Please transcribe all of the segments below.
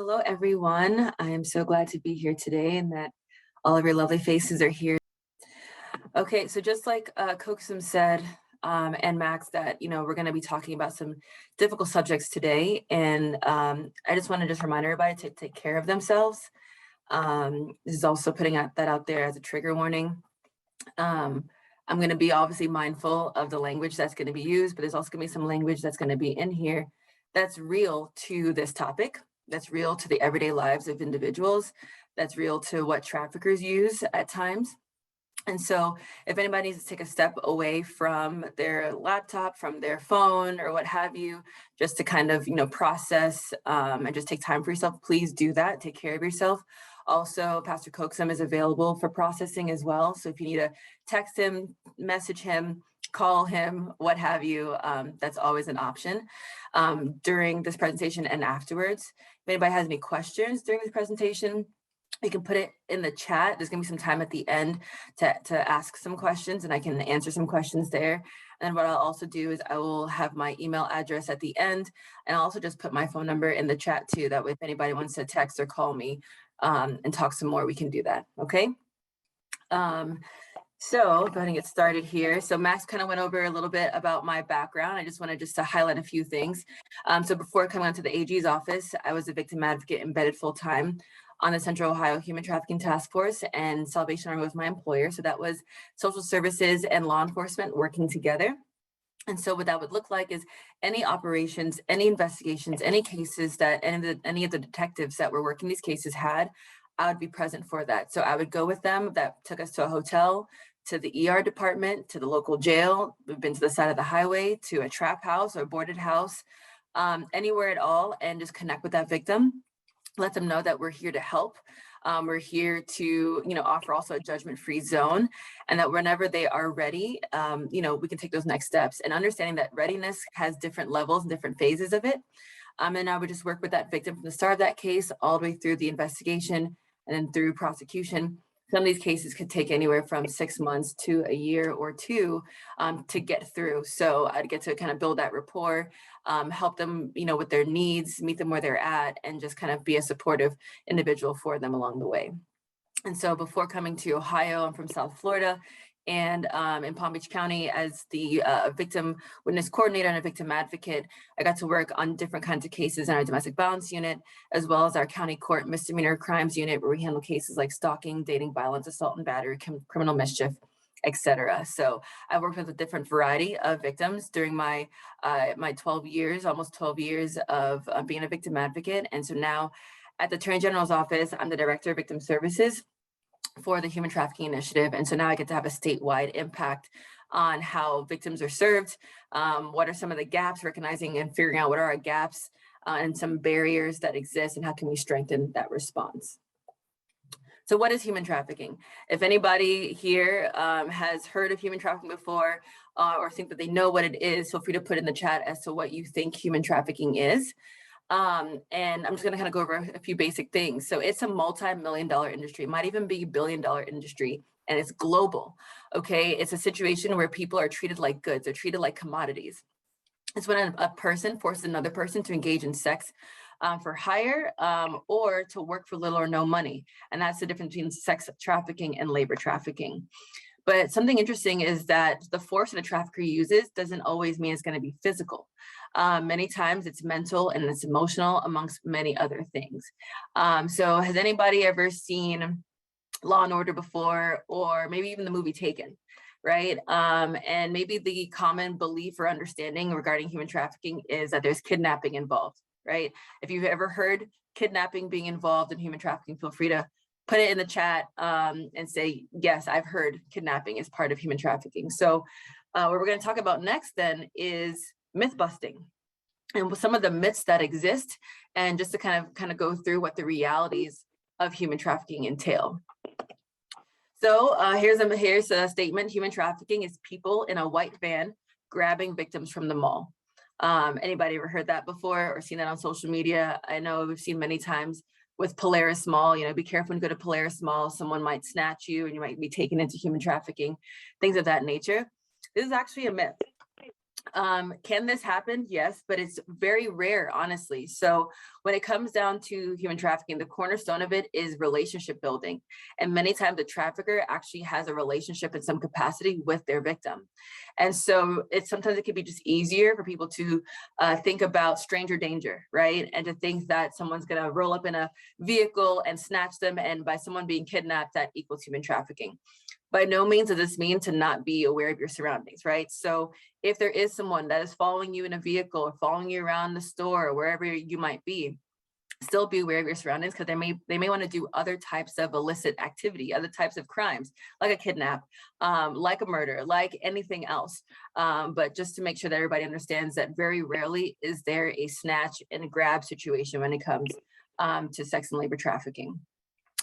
Hello, everyone. I am so glad to be here today and that all of your lovely faces are here. Okay, so just like Koksum said, and Max, that, we're going to be talking about some difficult subjects today. And I just want to just remind everybody to take care of themselves. This is also putting that out there as a trigger warning. I'm going to be obviously mindful of the language that's going to be used, but there's also going to be some language that's going to be in here that's real to this topic, that's real to the everyday lives of individuals, that's real to what traffickers use at times. And so if anybody needs to take a step away from their laptop, from their phone or what have you, just to kind of, process and just take time for yourself, please do that. Take care of yourself. Also, Pastor Koksum is available for processing as well. So if you need to text him, message him, call him, what have you, that's always an option during this presentation and afterwards. If anybody has any questions during this presentation, you can put it in the chat. There's gonna be some time at the end to ask some questions, and I can answer some questions there. And what I'll also do is I will have my email address at the end, and I'll also just put my phone number in the chat too. That way, if anybody wants to text or call me and talk some more, we can do that, okay? So go ahead and get started here. So Max kind of went over a little bit about my background. I just wanted to highlight a few things. So before coming onto the AG's office, I was a victim advocate embedded full-time on the Central Ohio Human Trafficking Task Force, and Salvation Army was my employer. So that was social services and law enforcement working together. And so what that would look like is any operations, any investigations, any cases that any of the detectives that were working these cases had, I would be present for that. So I would go with them. That took us to a hotel, to the ER department, to the local jail. We've been to the side of the highway, to a trap house or a boarded house, anywhere at all, and just connect with that victim. Let them know that we're here to help. We're here to, offer also a judgment-free zone, and that whenever they are ready, we can take those next steps. And understanding that readiness has different levels and different phases of it. And I would just work with that victim from the start of that case all the way through the investigation and then through prosecution. Some of these cases could take anywhere from 6 months to a year or two to get through. So I'd get to kind of build that rapport, help them, with their needs, meet them where they're at, and just kind of be a supportive individual for them along the way. And so before coming to Ohio, I'm from South Florida, and in Palm Beach County as the victim witness coordinator and a victim advocate. I got to work on different kinds of cases in our domestic violence unit, as well as our county court misdemeanor crimes unit, where we handle cases like stalking, dating violence, assault and battery, criminal mischief, etc. So I worked with a different variety of victims during my 12 years, almost 12 years of being a victim advocate. And so now at the Attorney General's office, I'm the Director of Victim Services for the Human Trafficking Initiative. And so now I get to have a statewide impact on how victims are served, what are some of the gaps, recognizing and figuring out what are our gaps and some barriers that exist, and how can we strengthen that response. So what is human trafficking? If anybody here has heard of human trafficking before or think that they know what it is, feel free to put in the chat as to what you think human trafficking is. And I'm just going to kind of go over a few basic things. So it's a multi-million-dollar industry, it might even be billion-dollar industry, and it's global. Okay, it's a situation where people are treated like goods, they're treated like commodities. It's when a person forces another person to engage in sex for hire or to work for little or no money. And that's the difference between sex trafficking and labor trafficking. But something interesting is that the force that a trafficker uses doesn't always mean it's going to be physical. Many times it's mental and it's emotional, amongst many other things. So has anybody ever seen Law and Order before, or maybe even the movie Taken, right? And maybe the common belief or understanding regarding human trafficking is that there's kidnapping involved, right? If you've ever heard kidnapping being involved in human trafficking, feel free to put it in the chat and say, yes, I've heard kidnapping is part of human trafficking. So what we're going to talk about next then is myth busting and some of the myths that exist, and just to kind of go through what the realities of human trafficking entail. So here's a statement: human trafficking is people in a white van grabbing victims from the mall. Anybody ever heard that before or seen that on social media? I know we've seen many times with Polaris Mall, be careful when you go to Polaris Mall, someone might snatch you and you might be taken into human trafficking, things of that nature. This is actually a myth. Can this happen? Yes, but it's very rare, honestly. So when it comes down to human trafficking, the cornerstone of it is relationship building. And many times the trafficker actually has a relationship in some capacity with their victim. And so sometimes it can be just easier for people to think about stranger danger, right? And to think that someone's gonna roll up in a vehicle and snatch them, and by someone being kidnapped, that equals human trafficking. By no means does this mean to not be aware of your surroundings, right? So if there is someone that is following you in a vehicle or following you around the store or wherever you might be, still be aware of your surroundings, because they may want to do other types of illicit activity, other types of crimes, like a kidnap, like a murder, like anything else. But just to make sure that everybody understands that very rarely is there a snatch and grab situation when it comes to sex and labor trafficking.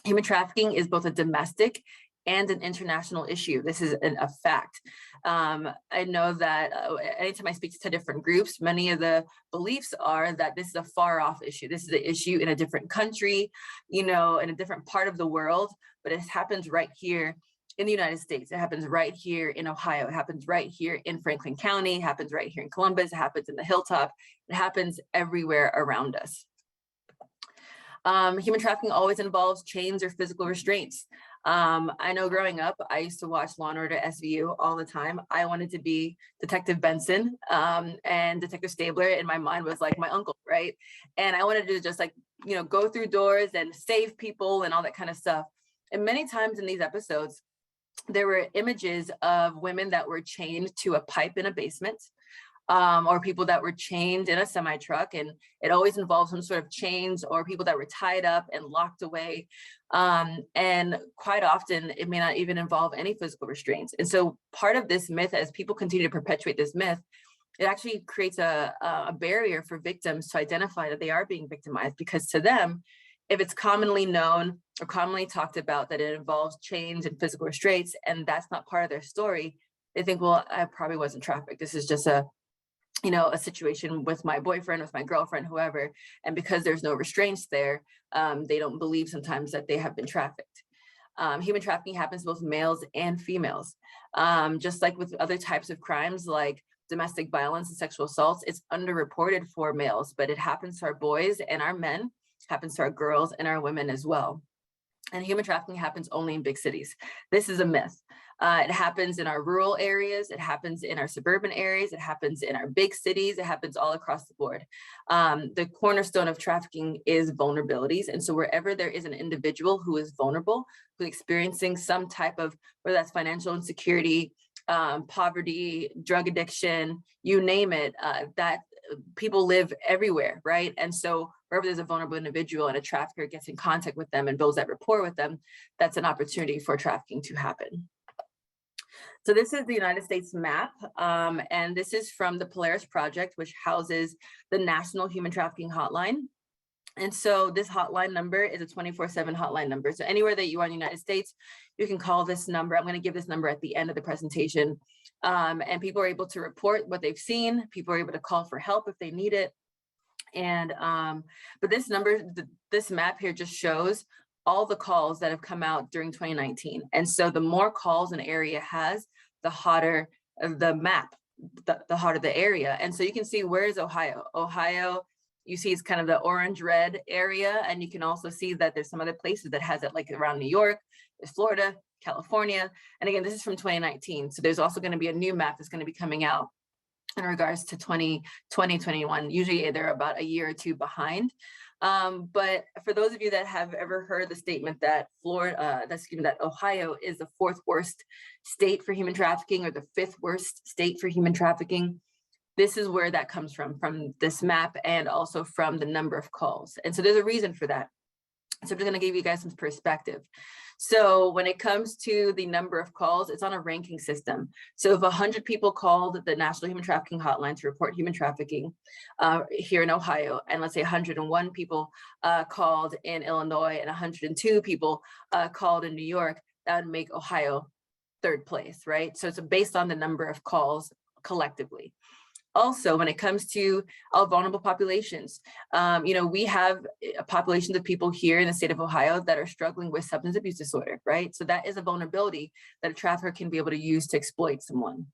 Human trafficking is both a domestic and an international issue. This is a fact. I know that anytime I speak to different groups, many of the beliefs are that this is a far off issue. This is an issue in a different country, in a different part of the world, but it happens right here in the United States. It happens right here in Ohio. It happens right here in Franklin County. It happens right here in Columbus. It happens in the Hilltop. It happens everywhere around us. Human trafficking always involves chains or physical restraints. I know growing up, I used to watch Law & Order SVU all the time. I wanted to be Detective Benson, and Detective Stabler in my mind was like my uncle, right? And I wanted to just go through doors and save people and all that kind of stuff. And many times in these episodes, there were images of women that were chained to a pipe in a basement, or people that were chained in a semi-truck, and it always involved some sort of chains, or people that were tied up and locked away. And quite often it may not even involve any physical restraints. And so part of this myth, as people continue to perpetuate this myth, it actually creates a barrier for victims to identify that they are being victimized, because to them, if it's commonly known or commonly talked about that it involves chains and physical restraints, and that's not part of their story, they think, well, I probably wasn't trafficked. This is just a situation with my boyfriend, with my girlfriend, whoever. And because there's no restraints there, they don't believe sometimes that they have been trafficked. Human trafficking happens to both males and females. Just like with other types of crimes like domestic violence and sexual assaults, it's underreported for males, but it happens to our boys and our men, happens to our girls and our women as well. And human trafficking happens only in big cities. This is a myth. It happens in our rural areas. It happens in our suburban areas. It happens in our big cities. It happens all across the board. The cornerstone of trafficking is vulnerabilities. And so wherever there is an individual who is vulnerable, who's experiencing some type of, whether that's financial insecurity, poverty, drug addiction, you name it, that people live everywhere, right? And so wherever there's a vulnerable individual and a trafficker gets in contact with them and builds that rapport with them, that's an opportunity for trafficking to happen. So this is the United States map, and this is from the Polaris Project, which houses the National Human Trafficking Hotline. And so this hotline number is a 24/7 hotline number. So anywhere that you are in the United States, you can call this number. I'm going to give this number at the end of the presentation. And people are able to report what they've seen. People are able to call for help if they need it. And but this number, this map here just shows all the calls that have come out during 2019. And so the more calls an area has, the hotter the map, the hotter the area. And so you can see, where is Ohio? Ohio, you see, it's kind of the orange red area. And you can also see that there's some other places that has it, like around New York, there's Florida, California. And again, this is from 2019. So there's also going to be a new map that's going to be coming out in regards to 2020, 21. Usually they're about a year or two behind. But for those of you that have ever heard the statement that that Ohio is the 4th worst state for human trafficking, or the 5th worst state for human trafficking, this is where that comes from this map, and also from the number of calls. And so there's a reason for that. So I'm just going to give you guys some perspective. So when it comes to the number of calls, it's on a ranking system. So if 100 people called the National Human Trafficking Hotline to report human trafficking here in Ohio, and let's say 101 people called in Illinois, and 102 people called in New York, that would make Ohio 3rd place, right? So it's based on the number of calls collectively. Also, when it comes to all vulnerable populations, we have a population of people here in the state of Ohio that are struggling with substance abuse disorder, right? So that is a vulnerability that a trafficker can be able to use to exploit someone.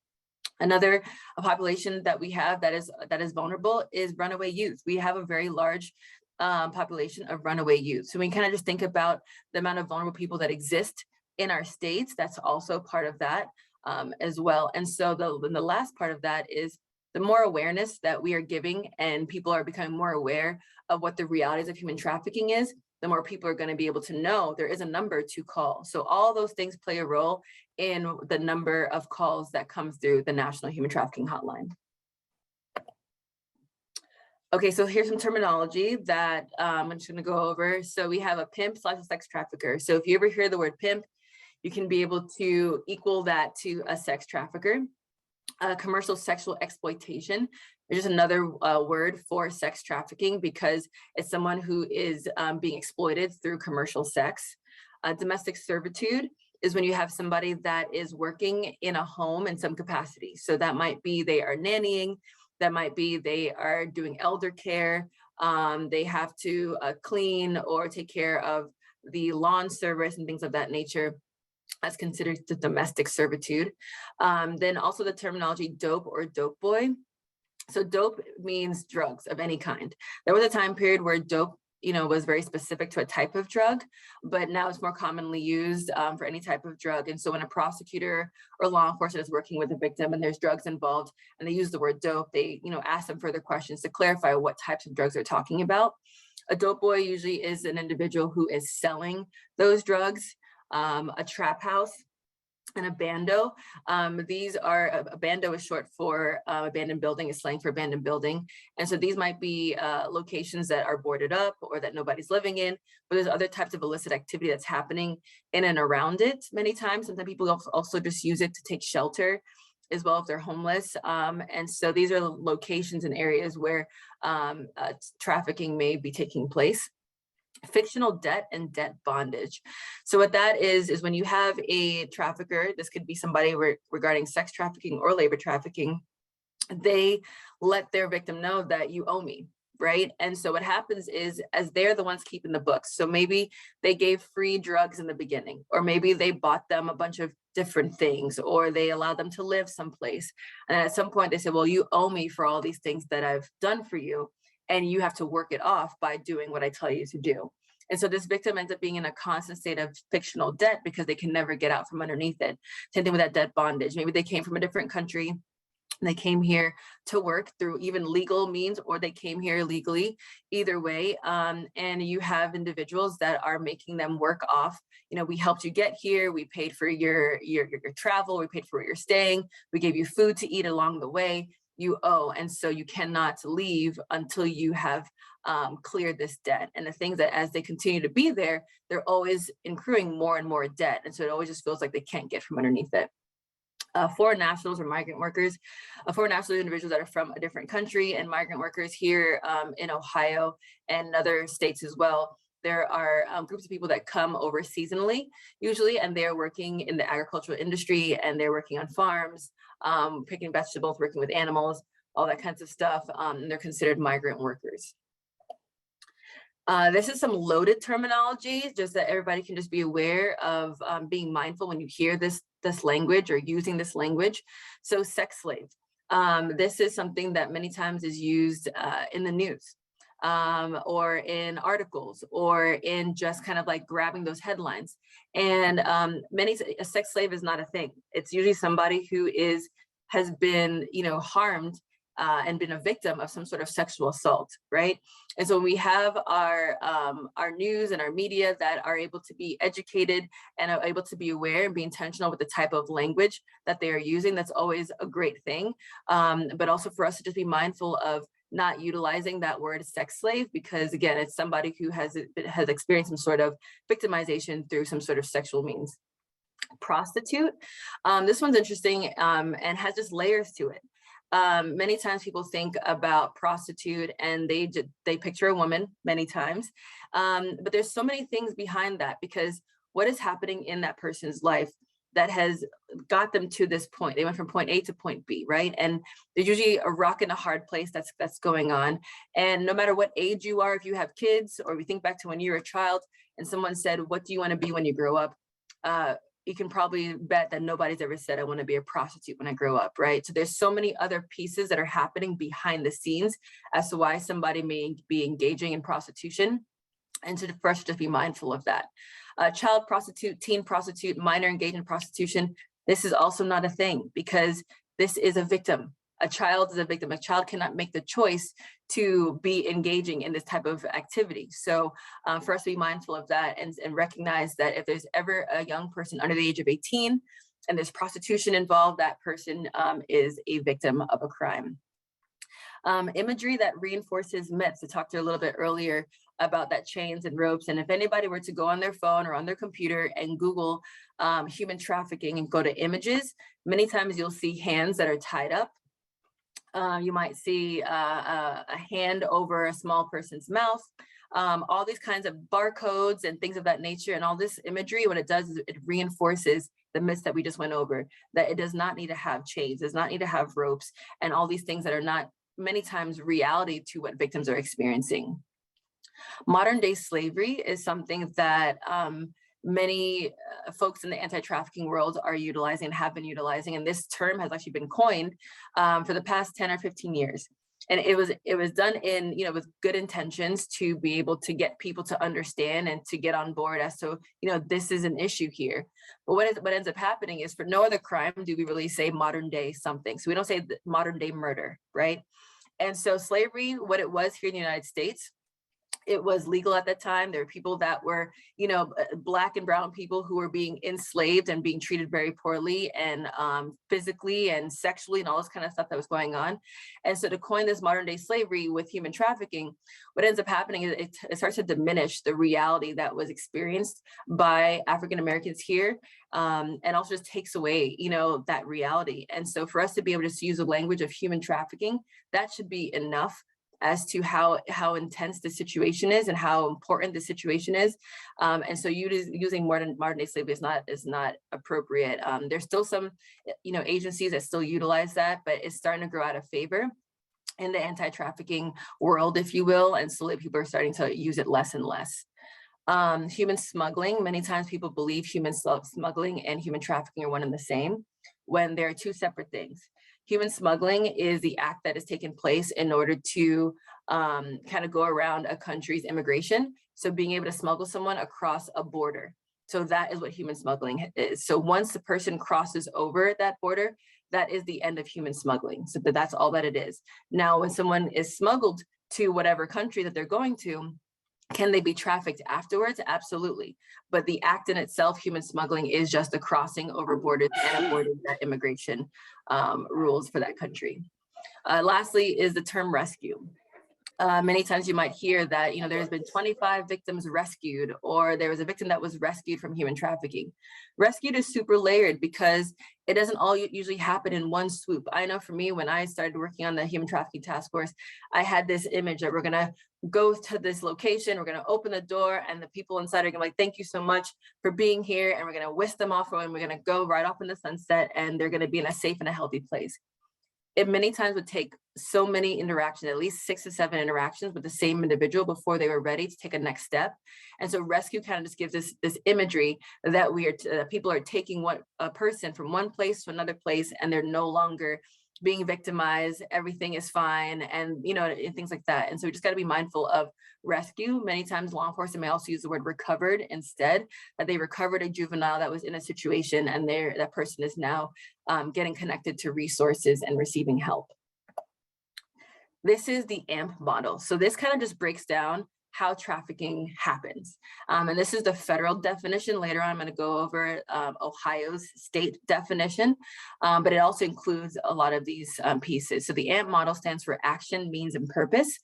Another population that we have that is vulnerable is runaway youth. We have a very large population of runaway youth. So we kind of just think about the amount of vulnerable people that exist in our states. That's also part of that as well. And so the last part of that is the more awareness that we are giving and people are becoming more aware of what the realities of human trafficking is, the more people are going to be able to know there is a number to call. So all those things play a role in the number of calls that comes through the National Human Trafficking Hotline. Okay, so here's some terminology that I'm just gonna go over. So we have a pimp / a sex trafficker. So if you ever hear the word pimp, you can be able to equal that to a sex trafficker. Commercial sexual exploitation is just another word for sex trafficking because it's someone who is being exploited through commercial sex. Domestic servitude is when you have somebody that is working in a home in some capacity. So that might be they are nannying, that might be they are doing elder care, they have to clean or take care of the lawn service and things of that nature. That's considered the domestic servitude. Then also the terminology dope or dope boy. So dope means drugs of any kind. There was a time period where dope, was very specific to a type of drug, but now it's more commonly used for any type of drug. And so when a prosecutor or law enforcement is working with a victim and there's drugs involved and they use the word dope, they, ask them further questions to clarify what types of drugs they're talking about. A dope boy usually is an individual who is selling those drugs. A trap house, and a bando. These are, a bando is short for abandoned building, is slang for abandoned building. And so these might be locations that are boarded up or that nobody's living in, but there's other types of illicit activity that's happening in and around it many times. Sometimes people also just use it to take shelter as well if they're homeless. And so these are locations and areas where trafficking may be taking place. Fictional debt and debt bondage. So what that is when you have a trafficker, this could be somebody regarding sex trafficking or labor trafficking, they let their victim know that you owe me, right? And so what happens is, as they're the ones keeping the books, so maybe they gave free drugs in the beginning, or maybe they bought them a bunch of different things, or they allowed them to live someplace. And at some point they said, well, you owe me for all these things that I've done for you, and you have to work it off by doing what I tell you to do. And so this victim ends up being in a constant state of fictional debt because they can never get out from underneath it. Same thing with that debt bondage. Maybe they came from a different country and they came here to work through even legal means, or they came here illegally, either way. And you have individuals that are making them work off, we helped you get here, we paid for your travel, we paid for where you're staying, we gave you food to eat along the way, you owe. And so you cannot leave until you have cleared this debt. And the things that as they continue to be there, they're always accruing more and more debt. And so it always just feels like they can't get from underneath it. Foreign nationals or migrant workers, foreign nationals are individuals that are from a different country, and migrant workers here in Ohio and other states as well. There are groups of people that come over seasonally, usually, and they're working in the agricultural industry, and they're working on farms, picking vegetables, working with animals, all that kinds of stuff, and they're considered migrant workers. This is some loaded terminology, just that everybody can just be aware of being mindful when you hear this language or using this language. So sex slave. This is something that many times is used in the news or in articles or in just kind of like grabbing those headlines. And a sex slave is not a thing. It's usually somebody who has been, harmed and been a victim of some sort of sexual assault, right? And so when we have our news and our media that are able to be educated and are able to be aware and be intentional with the type of language that they are using, that's always a great thing. But also for us to just be mindful of not utilizing that word sex slave, because again, it's somebody who has experienced some sort of victimization through some sort of sexual means. Prostitute. This one's interesting and has just layers to it. Many times people think about prostitute and they picture a woman many times, but there's so many things behind that, because what is happening in that person's life that has got them to this point? They went from point A to point B, right? And there's usually a rock and a hard place that's going on. And no matter what age you are, if you have kids, or we think back to when you were a child and someone said, what do you want to be when you grow up? you can probably bet that nobody's ever said, I want to be a prostitute when I grow up, right? So there's so many other pieces that are happening behind the scenes as to why somebody may be engaging in prostitution. And so for us to just be mindful of that. Child prostitute, teen prostitute, minor engaged in prostitution, this is also not a thing, because this is a victim. A child is a victim. A child cannot make the choice to be engaging in this type of activity. So for us to be mindful of that and recognize that if there's ever a young person under the age of 18 and there's prostitution involved, that person is a victim of a crime. Imagery that reinforces myths. I talked to you a little bit earlier about that chains and ropes. And if anybody were to go on their phone or on their computer and Google human trafficking and go to images, many times you'll see hands that are tied up. You might see a hand over a small person's mouth, all these kinds of barcodes and things of that nature. And all this imagery, what it does is it reinforces the myths that we just went over, that it does not need to have chains, does not need to have ropes, and all these things that are not many times reality to what victims are experiencing. Modern day slavery is something that many folks in the anti-trafficking world are utilizing and have been utilizing. And this term has actually been coined for the past 10 or 15 years. And it was done in, with good intentions to be able to get people to understand and to get on board as to, this is an issue here. But what ends up happening is, for no other crime do we really say modern day something. So we don't say modern day murder, right? And so slavery, what it was here in the United States, it was legal at that time. There were people that were, Black and brown people who were being enslaved and being treated very poorly, and physically and sexually and all this kind of stuff that was going on. And so to coin this modern day slavery with human trafficking, what ends up happening is it starts to diminish the reality that was experienced by African Americans here, and also just takes away, that reality. And so for us to be able to use the language of human trafficking, that should be enough as to how intense the situation is and how important the situation is. And so using modern day slavery is not appropriate. There's still some, agencies that still utilize that, but it's starting to grow out of favor in the anti-trafficking world, if you will. And slowly people are starting to use it less and less. Human smuggling, many times people believe human smuggling and human trafficking are one and the same, when they're two separate things. Human smuggling is the act that is taking place in order to kind of go around a country's immigration. So being able to smuggle someone across a border. So that is what human smuggling is. So once the person crosses over that border, that is the end of human smuggling. So that's all that it is. Now, when someone is smuggled to whatever country that they're going to, can they be trafficked afterwards? Absolutely. But the act in itself, human smuggling, is just a crossing over borders and avoiding that immigration rules for that country. Lastly is the term rescue. Many times you might hear that, there's been 25 victims rescued, or there was a victim that was rescued from human trafficking. Rescued is super layered because it doesn't all usually happen in one swoop. I know for me, when I started working on the Human Trafficking Task Force, I had this image that we're gonna go to this location, we're gonna open the door, and the people inside are gonna be like, thank you so much for being here, and we're gonna whisk them off, and we're gonna go right off in the sunset, and they're gonna be in a safe and a healthy place. It many times would take so many interactions, at least 6 to 7 interactions with the same individual before they were ready to take a next step. And so rescue kind of just gives this imagery that people are taking a person from one place to another place, and they're no longer being victimized, everything is fine, and and things like that. And so we just got to be mindful of rescue. Many times law enforcement may also use the word recovered instead, that they recovered a juvenile that was in a situation, and that person is now getting connected to resources and receiving help. This is the AMP model. So this kind of just breaks down how trafficking happens. And this is the federal definition. Later on, I'm going to go over Ohio's state definition, but it also includes a lot of these pieces. So the AMP model stands for action, means, and purpose.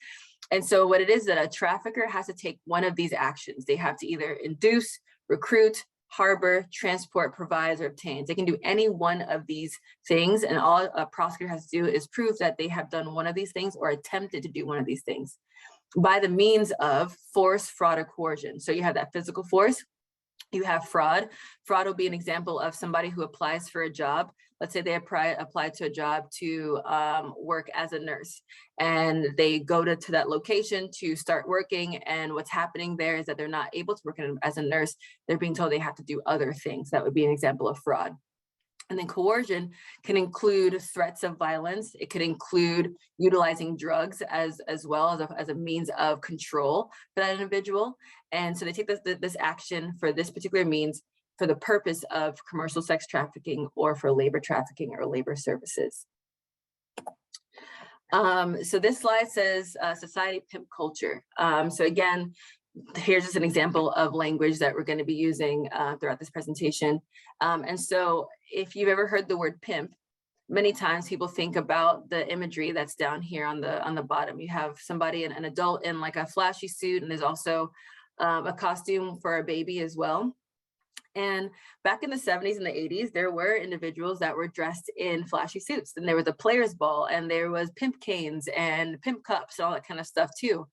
And so what it is that a trafficker has to take one of these actions. They have to either induce, recruit, harbor, transport, provide, or obtain. They can do any one of these things, and all a prosecutor has to do is prove that they have done one of these things or attempted to do one of these things by the means of force, fraud, or coercion. So you have that physical force, You have fraud. Fraud will be an example of somebody who applies for a job. Let's say they apply to a job to work as a nurse, and they go to that location to start working. And what's happening there is that they're not able to work as a nurse. They're being told they have to do other things. That would be an example of fraud. And then coercion can include threats of violence. It could include utilizing drugs as well as a means of control for that individual. And so they take this action for this particular means for the purpose of commercial sex trafficking or for labor trafficking or labor services. So this slide says society pimp culture. So again, here's just an example of language that we're going to be using throughout this presentation. And so if you've ever heard the word pimp, many times people think about the imagery that's down here on the bottom. You have somebody, an adult in like a flashy suit, and there's also a costume for a baby as well. And back in the 70s and the 80s, there were individuals that were dressed in flashy suits, and there was a players ball, and there was pimp canes and pimp cups and all that kind of stuff too.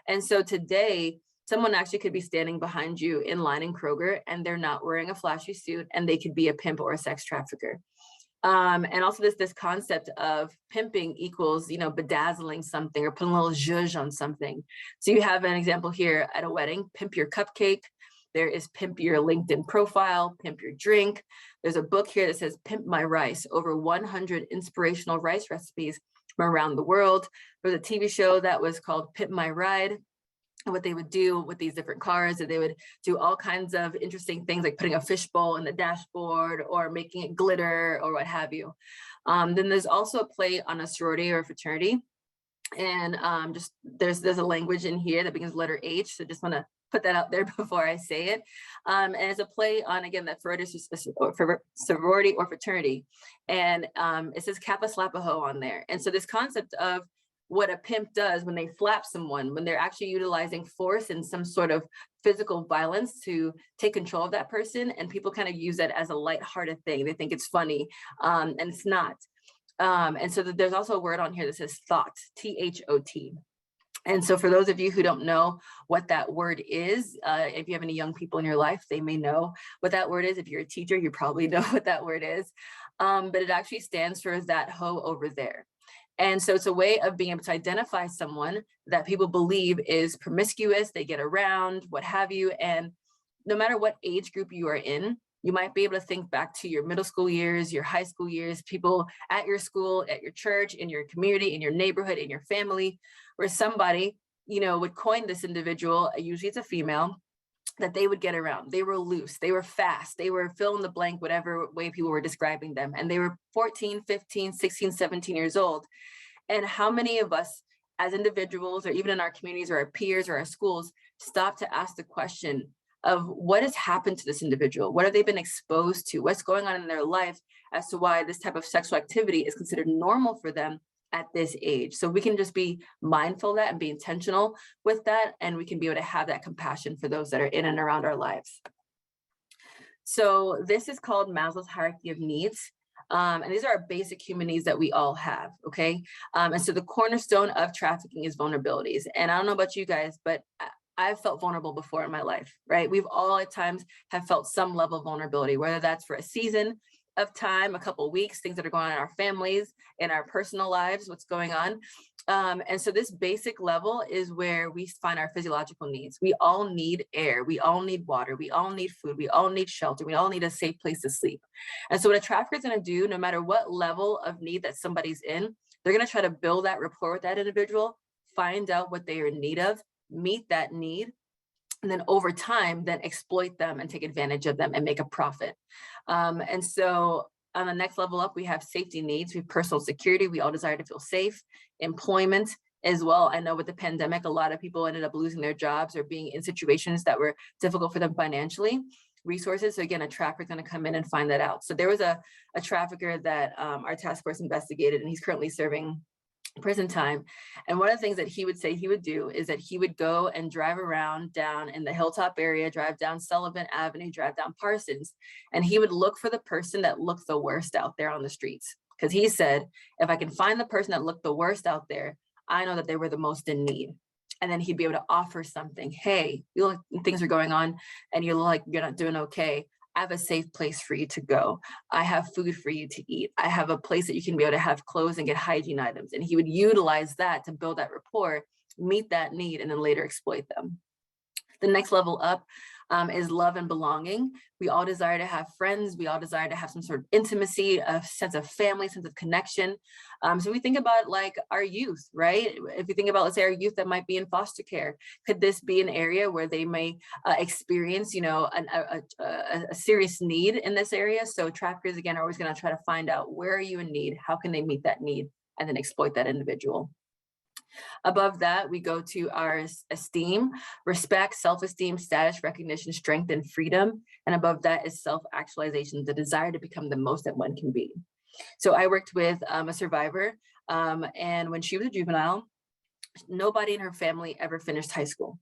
And so today, someone actually could be standing behind you in line in Kroger, and they're not wearing a flashy suit, and they could be a pimp or a sex trafficker. And also this concept of pimping equals, bedazzling something or putting a little zhuzh on something. So you have an example here at a wedding: pimp your cupcake. There is pimp your LinkedIn profile, pimp your drink. There's a book here that says Pimp My Rice, over 100 inspirational rice recipes from around the world. There's a TV show that was called Pimp My Ride. And what they would do with these different cars, is they would do all kinds of interesting things, like putting a fishbowl in the dashboard or making it glitter or what have you. Then there's also a play on a sorority or a fraternity. And there's a language in here that begins with letter H. So just want to put that out there before I say it. And it's a play on, again, that sorority or fraternity. And it says Kappa Slapaho on there. And so this concept of what a pimp does when they flap someone, when they're actually utilizing force and some sort of physical violence to take control of that person, and people kind of use that as a lighthearted thing. They think it's funny, and it's not. And so there's also a word on here that says thought, T-H-O-T. And so for those of you who don't know what that word is, if you have any young people in your life, they may know what that word is. If you're a teacher, you probably know what that word is. But it actually stands for that hoe over there. And so it's a way of being able to identify someone that people believe is promiscuous, they get around, what have you. And no matter what age group you are in, you might be able to think back to your middle school years, your high school years, people at your school, at your church, in your community, in your neighborhood, in your family, where somebody, would coin this individual, usually it's a female, that they would get around. They were loose, they were fast, they were fill in the blank, whatever way people were describing them. And they were 14, 15, 16, 17 years old. And how many of us as individuals, or even in our communities or our peers or our schools, stop to ask the question of what has happened to this individual? What have they been exposed to? What's going on in their life as to why this type of sexual activity is considered normal for them at this age? So we can just be mindful of that and be intentional with that, and we can be able to have that compassion for those that are in and around our lives. So this is called Maslow's hierarchy of needs. And these are our basic human needs that we all have, okay? And so the cornerstone of trafficking is vulnerabilities. And I don't know about you guys, but I've felt vulnerable before in my life, right? We've all at times have felt some level of vulnerability, whether that's for a season of time, a couple of weeks, things that are going on in our families, in our personal lives, what's going on. And so this basic level is where we find our physiological needs. We all need air. We all need water. We all need food. We all need shelter. We all need a safe place to sleep. And so what a trafficker is going to do, no matter what level of need that somebody's in, they're going to try to build that rapport with that individual, find out what they are in need of, meet that need, and then over time, then exploit them and take advantage of them and make a profit. And so on the next level up, we have safety needs. We have personal security. We all desire to feel safe. Employment as well. I know with the pandemic, a lot of people ended up losing their jobs or being in situations that were difficult for them financially. Resources. So again, a trafficker is going to come in and find that out. So there was a trafficker that our task force investigated, and he's currently serving prison time. And one of the things that he would say he would do is that he would go and drive around down in the Hilltop area, drive down Sullivan Avenue, drive down Parsons, and he would look for the person that looked the worst out there on the streets. Because he said, if I can find the person that looked the worst out there, I know that they were the most in need. And then he'd be able to offer something. Hey, you look, things are going on and you look like you're not doing okay. I have a safe place for you to go. I have food for you to eat. I have a place that you can be able to have clothes and get hygiene items. And he would utilize that to build that rapport, meet that need, and then later exploit them. The next level up is love and belonging. We all desire to have friends. We all desire to have some sort of intimacy, a sense of family, sense of connection. So we think about like our youth, right? If you think about, let's say, our youth that might be in foster care, could this be an area where they may experience, you know, a serious need in this area? So traffickers, again, are always going to try to find out, where are you in need? How can they meet that need? And then exploit that individual. Above that, we go to our esteem, respect, self-esteem, status, recognition, strength, and freedom. And above that is self-actualization, the desire to become the most that one can be. So I worked with a survivor, and when she was a juvenile, nobody in her family ever finished high school.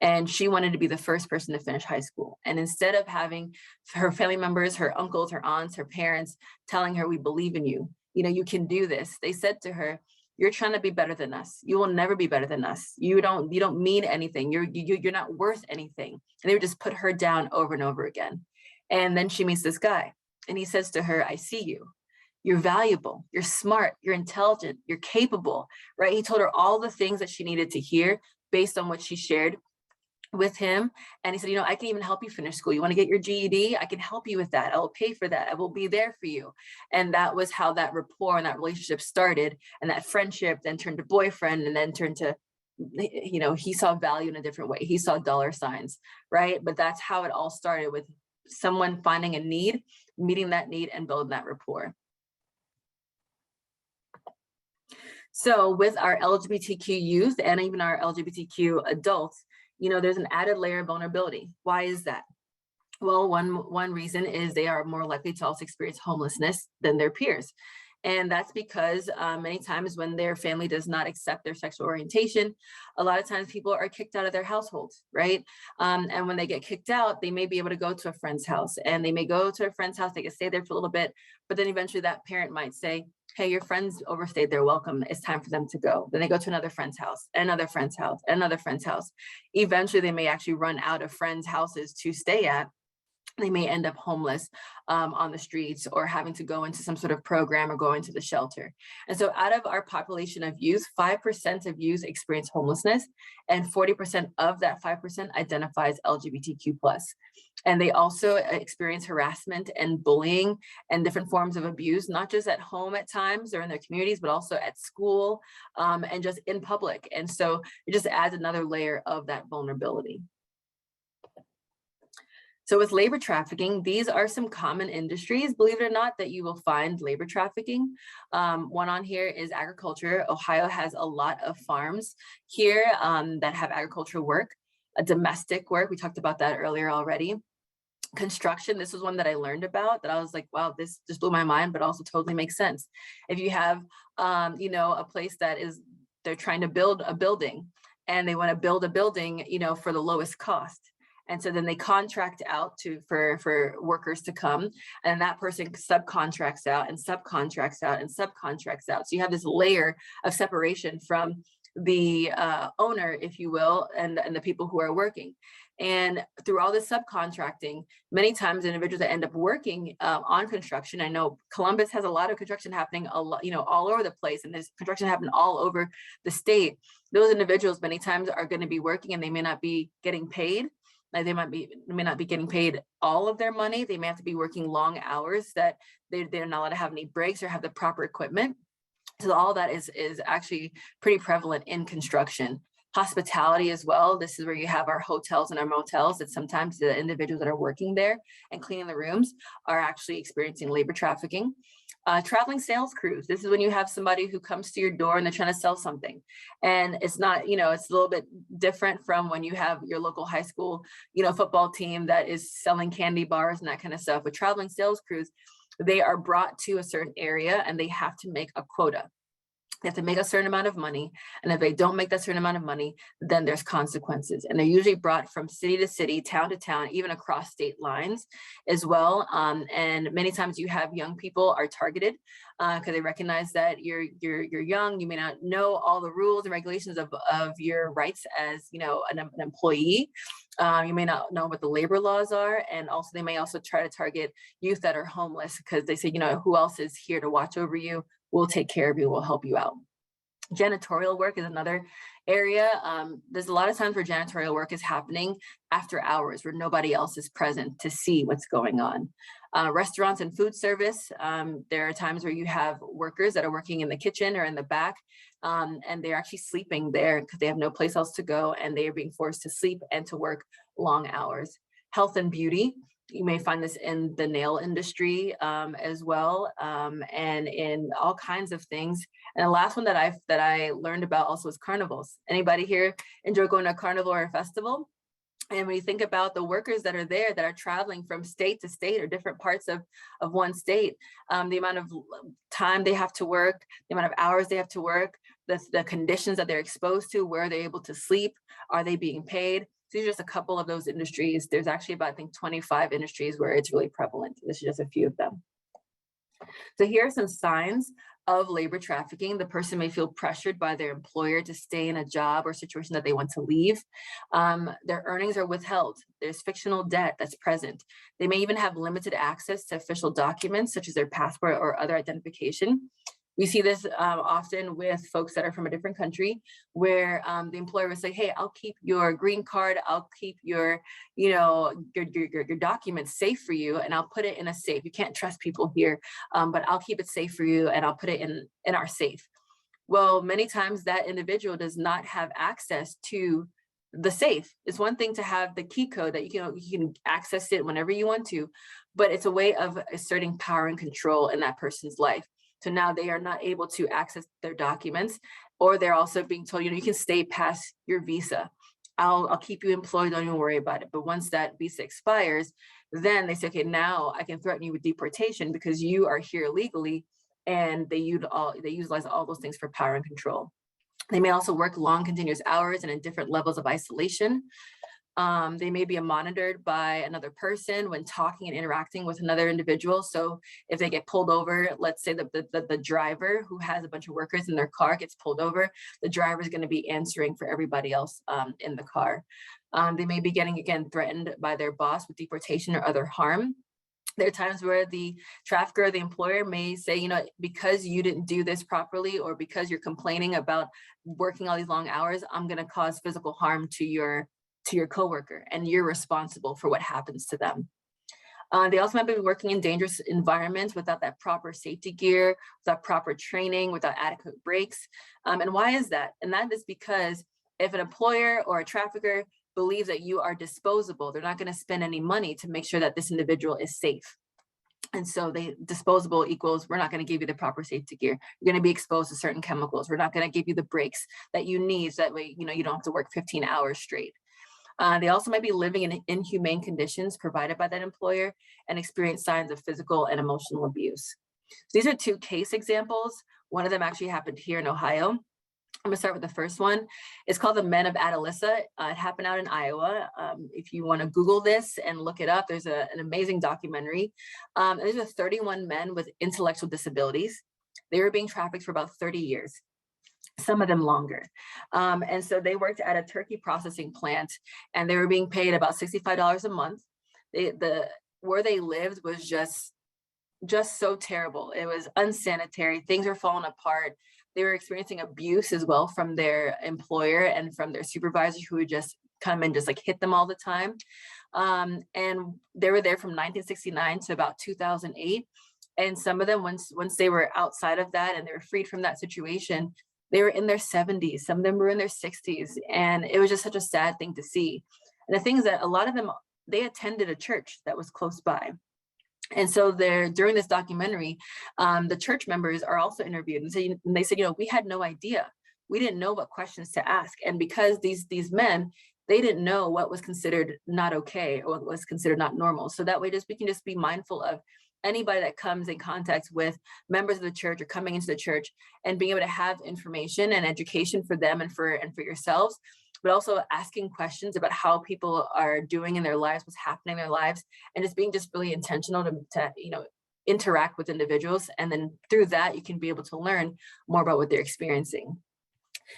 And she wanted to be the first person to finish high school. And instead of having her family members, her uncles, her aunts, her parents telling her, we believe in you, you know, you can do this, they said to her, you're trying to be better than us. You will never be better than us. You don't mean anything. You're not worth anything. And they would just put her down over and over again. And then she meets this guy and he says to her, I see you. You're valuable. You're smart. You're intelligent. You're capable, right? He told her all the things that she needed to hear based on what she shared with him. And he said, you know, I can even help you finish school. You want to get your GED? I can help you with that. I will pay for that. I will be there for you. And that was how that rapport and that relationship started. And that friendship then turned to boyfriend, and then turned to, you know, he saw value in a different way. He saw dollar signs, right? But that's how it all started, with someone finding a need, meeting that need, and building that rapport. So with our LGBTQ youth and even our LGBTQ adults, you know, there's an added layer of vulnerability. Why is that? Well, one reason is they are more likely to also experience homelessness than their peers. And that's because many times when their family does not accept their sexual orientation, a lot of times people are kicked out of their households, right? And when they get kicked out, they may be able to go to a friend's house, and they may go to a friend's house, they can stay there for a little bit, but then eventually that parent might say, hey, your friends overstayed their welcome. It's time for them to go. Then they go to another friend's house, another friend's house, another friend's house. Eventually, they may actually run out of friends' houses to stay at. They may end up homeless on the streets, or having to go into some sort of program or go into the shelter. And so out of our population of youth, 5% of youth experience homelessness, and 40% of that 5% identifies LGBTQ+. And they also experience harassment and bullying and different forms of abuse, not just at home at times or in their communities, but also at school and just in public. And so it just adds another layer of that vulnerability. So with labor trafficking, these are some common industries, believe it or not, that you will find labor trafficking. One on here is agriculture. Ohio has a lot of farms here that have agricultural work, domestic work. We talked about that earlier already. Construction, this was one that I learned about that I was like, wow, this just blew my mind, but also totally makes sense. If you have, you know, a place that is, they're trying to build a building, and they want to build a building, you know, for the lowest cost. And so then they contract out for workers to come, and that person subcontracts out and subcontracts out and subcontracts out. So you have this layer of separation from the owner, if you will, and the people who are working. And through all this subcontracting, many times individuals that end up working on construction, I know Columbus has a lot of construction happening, you know, all over the place, and there's construction happening all over the state. Those individuals many times are going to be working, and they may not be getting paid. Like they may not be getting paid all of their money. They may have to be working long hours that they're not allowed to have any breaks or have the proper equipment. So all that is actually pretty prevalent in construction. Hospitality as well. This is where you have our hotels and our motels, that sometimes the individuals that are working there and cleaning the rooms are actually experiencing labor trafficking. Traveling sales crews. This is when you have somebody who comes to your door and they're trying to sell something. And it's not, you know, it's a little bit different from when you have your local high school, you know, football team that is selling candy bars and that kind of stuff. With traveling sales crews, they are brought to a certain area and they have to make a quota. They have to make a certain amount of money. And if they don't make that certain amount of money, then there's consequences. And they're usually brought from city to city, town to town, even across state lines as well. And many times you have young people are targeted because they recognize that you're young. You may not know all the rules and regulations of your rights as, you know, an employee. You may not know what the labor laws are. And also they may also try to target youth that are homeless because they say, you know, who else is here to watch over you? We'll take care of you, we'll help you out. Janitorial work is another area. There's a lot of times where janitorial work is happening after hours where nobody else is present to see what's going on. Restaurants and food service, there are times where you have workers that are working in the kitchen or in the back, and they're actually sleeping there because they have no place else to go, and they are being forced to sleep and to work long hours. Health and beauty. You may find this in the nail industry as well, and in all kinds of things. And the last one that I learned about also is carnivals. Anybody here enjoy going to a carnival or a festival? And when you think about the workers that are there that are traveling from state to state or different parts of one state, the amount of time they have to work, the amount of hours they have to work, the conditions that they're exposed to, where they're able to sleep, are they being paid? So these are just a couple of those industries. There's actually about, I think, 25 industries where it's really prevalent. This is just a few of them. So here are some signs of labor trafficking. The person may feel pressured by their employer to stay in a job or situation that they want to leave. Their earnings are withheld. There's fictional debt that's present. They may even have limited access to official documents, such as their passport or other identification. We see this often with folks that are from a different country, where the employer will say, hey, I'll keep your green card, I'll keep your, you know, your documents safe for you, and I'll put it in a safe. You can't trust people here, but I'll keep it safe for you, and I'll put it in our safe. Well, many times that individual does not have access to the safe. It's one thing to have the key code that you can access it whenever you want to, but it's a way of asserting power and control in that person's life. So now they are not able to access their documents, or they're also being told, you know, you can stay past your visa. I'll keep you employed, don't even worry about it. But once that visa expires, then they say, okay, now I can threaten you with deportation because you are here illegally, and they utilize all those things for power and control. They may also work long continuous hours and in different levels of isolation. They may be monitored by another person when talking and interacting with another individual. So if they get pulled over, let's say the driver who has a bunch of workers in their car gets pulled over, the driver is going to be answering for everybody else in the car. They may be getting, again, threatened by their boss with deportation or other harm. There are times where the trafficker or the employer may say, you know, because you didn't do this properly, or because you're complaining about working all these long hours, I'm going to cause physical harm to your coworker, and you're responsible for what happens to them. They also might be working in dangerous environments without that proper safety gear, without proper training, without adequate breaks. And why is that? And that is because if an employer or a trafficker believes that you are disposable, they're not going to spend any money to make sure that this individual is safe. And so disposable equals, we're not going to give you the proper safety gear. You're going to be exposed to certain chemicals. We're not going to give you the breaks that you need, so that way, you know, you don't have to work 15 hours straight. They also might be living in inhumane conditions provided by that employer and experience signs of physical and emotional abuse. So these are two case examples. One of them actually happened here in Ohio. I'm gonna start with the first one. It's called the Men of Adalissa. It happened out in Iowa. If you wanna Google this and look it up, there's an amazing documentary. These are 31 men with intellectual disabilities. They were being trafficked for about 30 years. Some of them longer. And so they worked at a turkey processing plant, and they were being paid about $65 a month. Where they lived was just so terrible. It was unsanitary. Things were falling apart. They were experiencing abuse as well from their employer and from their supervisor, who would just come and just like hit them all the time. And they were there from 1969 to about 2008. And some of them, once they were outside of that and they were freed from that situation, they were in their 70s. Some of them were in their 60s. And it was just such a sad thing to see. And the thing is that a lot of them, they attended a church that was close by. And so during this documentary, the church members are also interviewed, and they said, you know, we had no idea. We didn't know what questions to ask. And because these men, they didn't know what was considered not okay or what was considered not normal. So that way we can just be mindful of anybody that comes in contact with members of the church or coming into the church, and being able to have information and education for them and for yourselves, but also asking questions about how people are doing in their lives, what's happening in their lives, and just being really intentional to interact with individuals. And then through that, you can be able to learn more about what they're experiencing.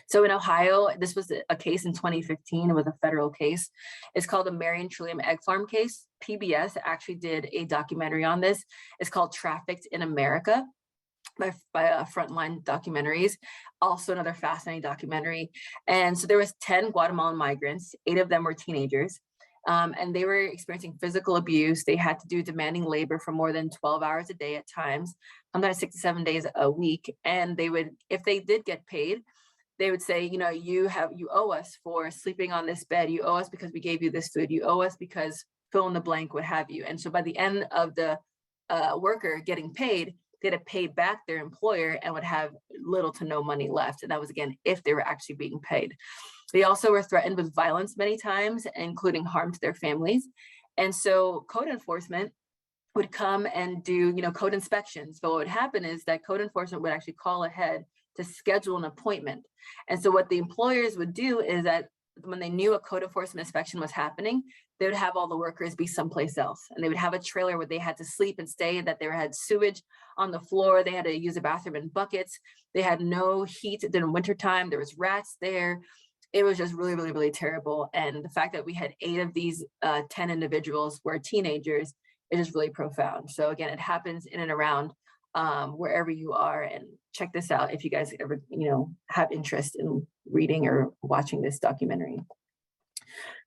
So in Ohio, this was a case in 2015. It was a federal case. It's called the Marion Trillium Egg Farm case. PBS actually did a documentary on this. It's called Trafficked in America by Frontline Documentaries. Also another fascinating documentary. And so there was 10 Guatemalan migrants. 8 of them were teenagers. And they were experiencing physical abuse. They had to do demanding labor for more than 12 hours a day at times, sometimes 6 to 7 days a week. And they would, if they did get paid, they would say, you owe us for sleeping on this bed. You owe us because we gave you this food. You owe us because fill in the blank, what have you. And so by the end of the worker getting paid, they'd have paid back their employer and would have little to no money left. And that was, again, if they were actually being paid. They also were threatened with violence many times, including harm to their families. And so code enforcement would come and do, code inspections. But what would happen is that code enforcement would actually call ahead to schedule an appointment. And so what the employers would do is that when they knew a code enforcement inspection was happening, they would have all the workers be someplace else. And they would have a trailer where they had to sleep and stay, that they had sewage on the floor. They had to use a bathroom in buckets. They had no heat in wintertime. There was rats there. It was just really, really, really terrible. And the fact that we had 8 of these 10 individuals were teenagers is just really profound. So again, it happens in and around wherever you are. And check this out if you guys ever, have interest in reading or watching this documentary.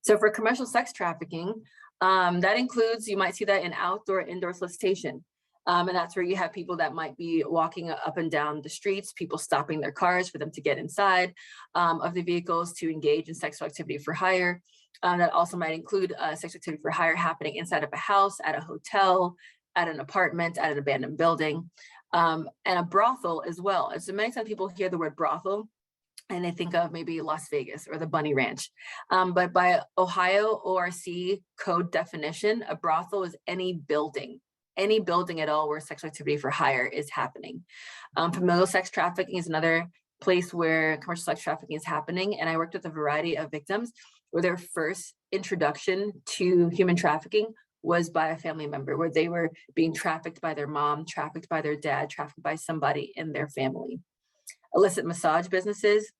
So for commercial sex trafficking, that includes, you might see that in outdoor, indoor solicitation. And that's where you have people that might be walking up and down the streets, people stopping their cars for them to get inside of the vehicles to engage in sexual activity for hire. That also might include sexual activity for hire happening inside of a house, at a hotel, at an apartment, at an abandoned building, and a brothel as well. And so many times people hear the word brothel and they think of maybe Las Vegas or the Bunny Ranch. But by Ohio ORC code definition, a brothel is any building at all where sexual activity for hire is happening. Familial sex trafficking is another place where commercial sex trafficking is happening. And I worked with a variety of victims where their first introduction to human trafficking was by a family member, where they were being trafficked by their mom, trafficked by their dad, trafficked by somebody in their family. Illicit massage businesses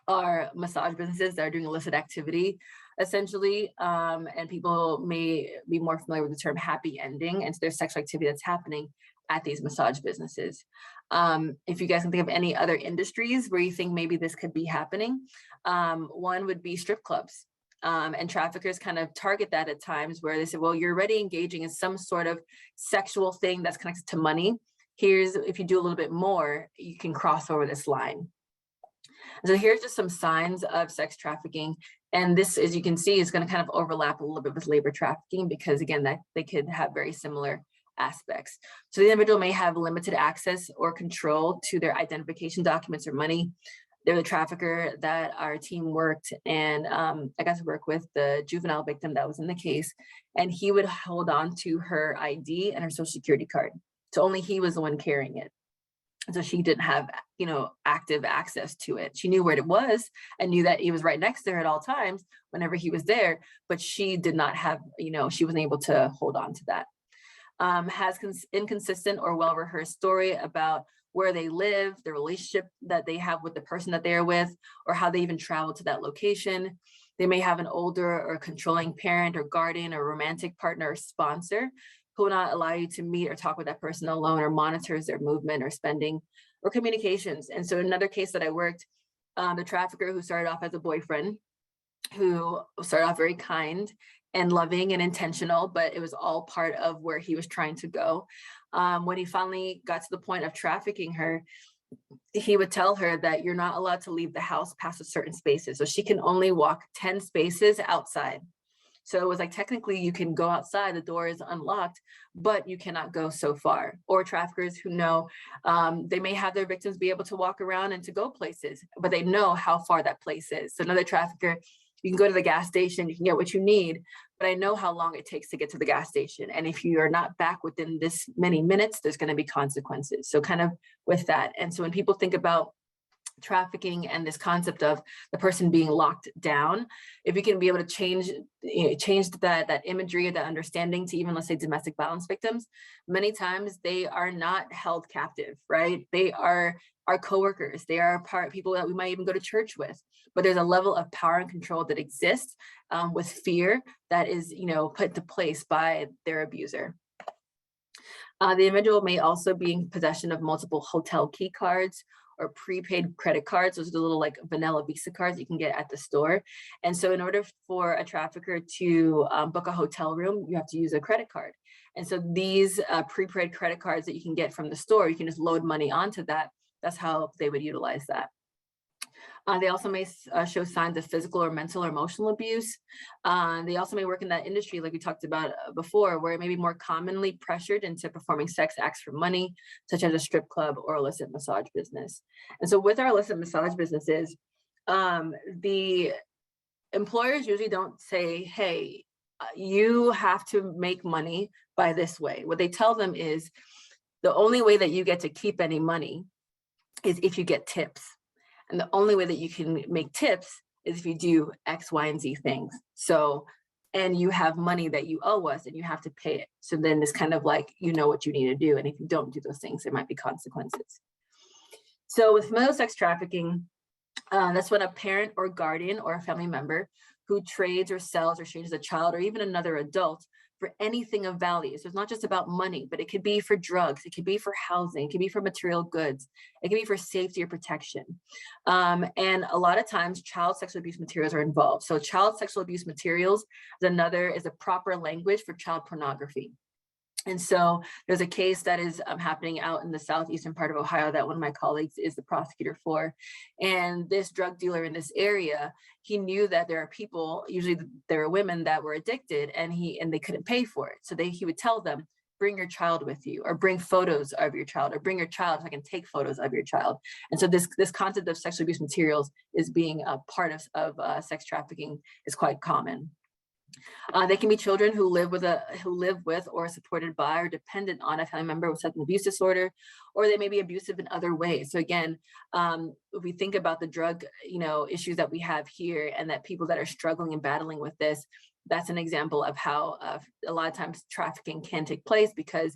are massage businesses that are doing illicit activity, essentially, and people may be more familiar with the term happy ending, and so there's sexual activity that's happening at these massage businesses. If you guys can think of any other industries where you think maybe this could be happening, one would be strip clubs. And traffickers kind of target that at times where they say, well, you're already engaging in some sort of sexual thing that's connected to money. Here's, if you do a little bit more, you can cross over this line. So here's just some signs of sex trafficking. And this, as you can see, is going to kind of overlap a little bit with labor trafficking, because again, that they could have very similar aspects. So the individual may have limited access or control to their identification documents or money. They're the trafficker that our team worked, and I got to work with the juvenile victim that was in the case, and he would hold on to her ID and her social security card. So only he was the one carrying it. So she didn't have, active access to it. She knew where it was and knew that he was right next to her at all times whenever he was there, but she did not have, she wasn't able to hold on to that. Has inconsistent or well-rehearsed story about where they live, the relationship that they have with the person that they're with, or how they even travel to that location. They may have an older or controlling parent or guardian or romantic partner or sponsor who will not allow you to meet or talk with that person alone, or monitors their movement or spending or communications. And so another case that I worked, the trafficker who started off as a boyfriend, who started off very kind and loving and intentional, but it was all part of where he was trying to go. When he finally got to the point of trafficking her, he would tell her that you're not allowed to leave the house past a certain spaces. So she can only walk 10 spaces outside. So it was like, technically you can go outside, the door is unlocked, but you cannot go so far. Or traffickers who know they may have their victims be able to walk around and to go places, but they know how far that place is. So another trafficker, you can go to the gas station, you can get what you need, but I know how long it takes to get to the gas station. And if you are not back within this many minutes, there's going to be consequences. So kind of with that. And so when people think about trafficking and this concept of the person being locked down, if we can be able to change that imagery, that understanding to even, let's say, domestic violence victims, many times they are not held captive, right? They are our coworkers, they are people that we might even go to church with, but there's a level of power and control that exists with fear that is, put into place by their abuser. The individual may also be in possession of multiple hotel key cards or prepaid credit cards. Those are the little like vanilla Visa cards you can get at the store. And so in order for a trafficker to book a hotel room, you have to use a credit card. And so these prepaid credit cards that you can get from the store, you can just load money onto that. That's how they would utilize that. They also may show signs of physical or mental or emotional abuse. They also may work in that industry, like we talked about before, where it may be more commonly pressured into performing sex acts for money, such as a strip club or illicit massage business. And so with our illicit massage businesses, the employers usually don't say, hey, you have to make money by this way. What they tell them is the only way that you get to keep any money is if you get tips. And the only way that you can make tips is if you do X, Y, and Z things. So, and you have money that you owe us and you have to pay it. So then it's kind of like, you know what you need to do. And if you don't do those things, there might be consequences. So with familial sex trafficking, that's when a parent or guardian or a family member who trades or sells or exchanges a child or even another adult for anything of value. So it's not just about money, but it could be for drugs, it could be for housing, it could be for material goods, it could be for safety or protection. And a lot of times child sexual abuse materials are involved. So child sexual abuse materials is a proper language for child pornography. And so there's a case that is happening out in the southeastern part of Ohio that one of my colleagues is the prosecutor for. And this drug dealer in this area, he knew that there are people, usually there are women that were addicted and they couldn't pay for it. So he would tell them, bring your child with you, or bring photos of your child, or bring your child so I can take photos of your child. And so this concept of sexual abuse materials is being a part of sex trafficking is quite common. They can be children who live with or are supported by or dependent on a family member with substance abuse disorder, or they may be abusive in other ways. So again, if we think about the drug, issues that we have here, and that people that are struggling and battling with this, that's an example of how a lot of times trafficking can take place. Because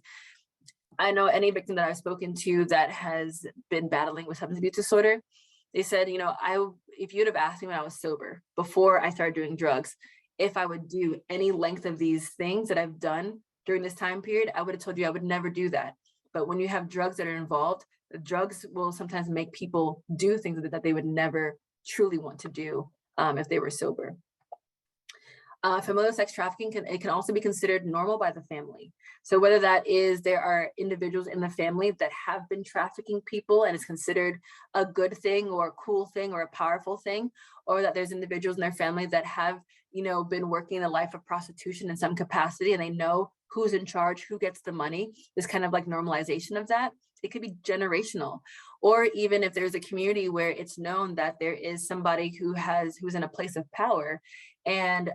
I know any victim that I've spoken to that has been battling with substance abuse disorder, they said, if you'd have asked me when I was sober, before I started doing drugs, if I would do any length of these things that I've done during this time period, I would have told you I would never do that. But when you have drugs that are involved, the drugs will sometimes make people do things that they would never truly want to do if they were sober. Familial sex trafficking can also be considered normal by the family. So whether that is there are individuals in the family that have been trafficking people and it's considered a good thing or a cool thing or a powerful thing, or that there's individuals in their family that have been working a life of prostitution in some capacity, and they know who's in charge, who gets the money, this kind of like normalization of that. It could be generational, or even if there's a community where it's known that there is somebody who's in a place of power, and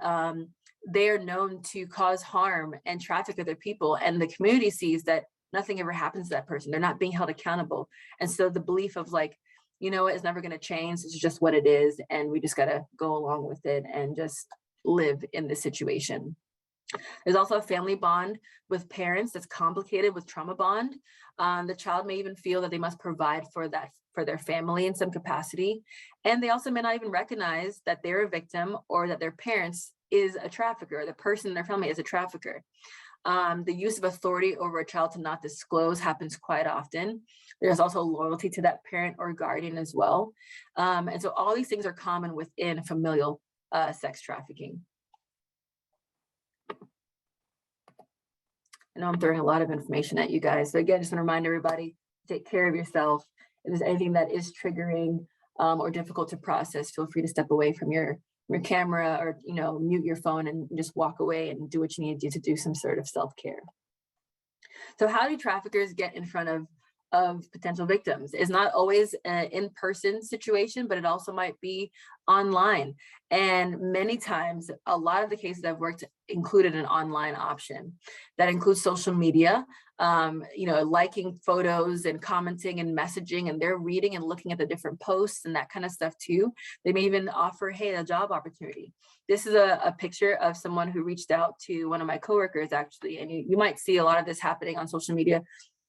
they're known to cause harm and traffic other people, and the community sees that nothing ever happens to that person. They're not being held accountable. And so the belief of like, it's never going to change. It's just what it is. And we just got to go along with it and just live in this situation. There's also a family bond with parents that's complicated with trauma bond. The child may even feel that they must provide for their family in some capacity. And they also may not even recognize that they're a victim or that their parents is a trafficker, the person in their family is a trafficker. The use of authority over a child to not disclose happens quite often. There's also loyalty to that parent or guardian as well. And so all these things are common within familial sex trafficking. I know I'm throwing a lot of information at you guys. So again, just want to remind everybody, take care of yourself. If there's anything that is triggering or difficult to process, feel free to step away from your camera or, mute your phone and just walk away and do what you need to do some sort of self-care. So how do traffickers get in front of of potential victims. It's not always an in-person situation, but it also might be online. And many times, a lot of the cases I've worked included an online option. That includes social media, liking photos and commenting and messaging, and they're reading and looking at the different posts and that kind of stuff too. They may even offer, hey, a job opportunity. This is a picture of someone who reached out to one of my coworkers, actually, and you might see a lot of this happening on social media,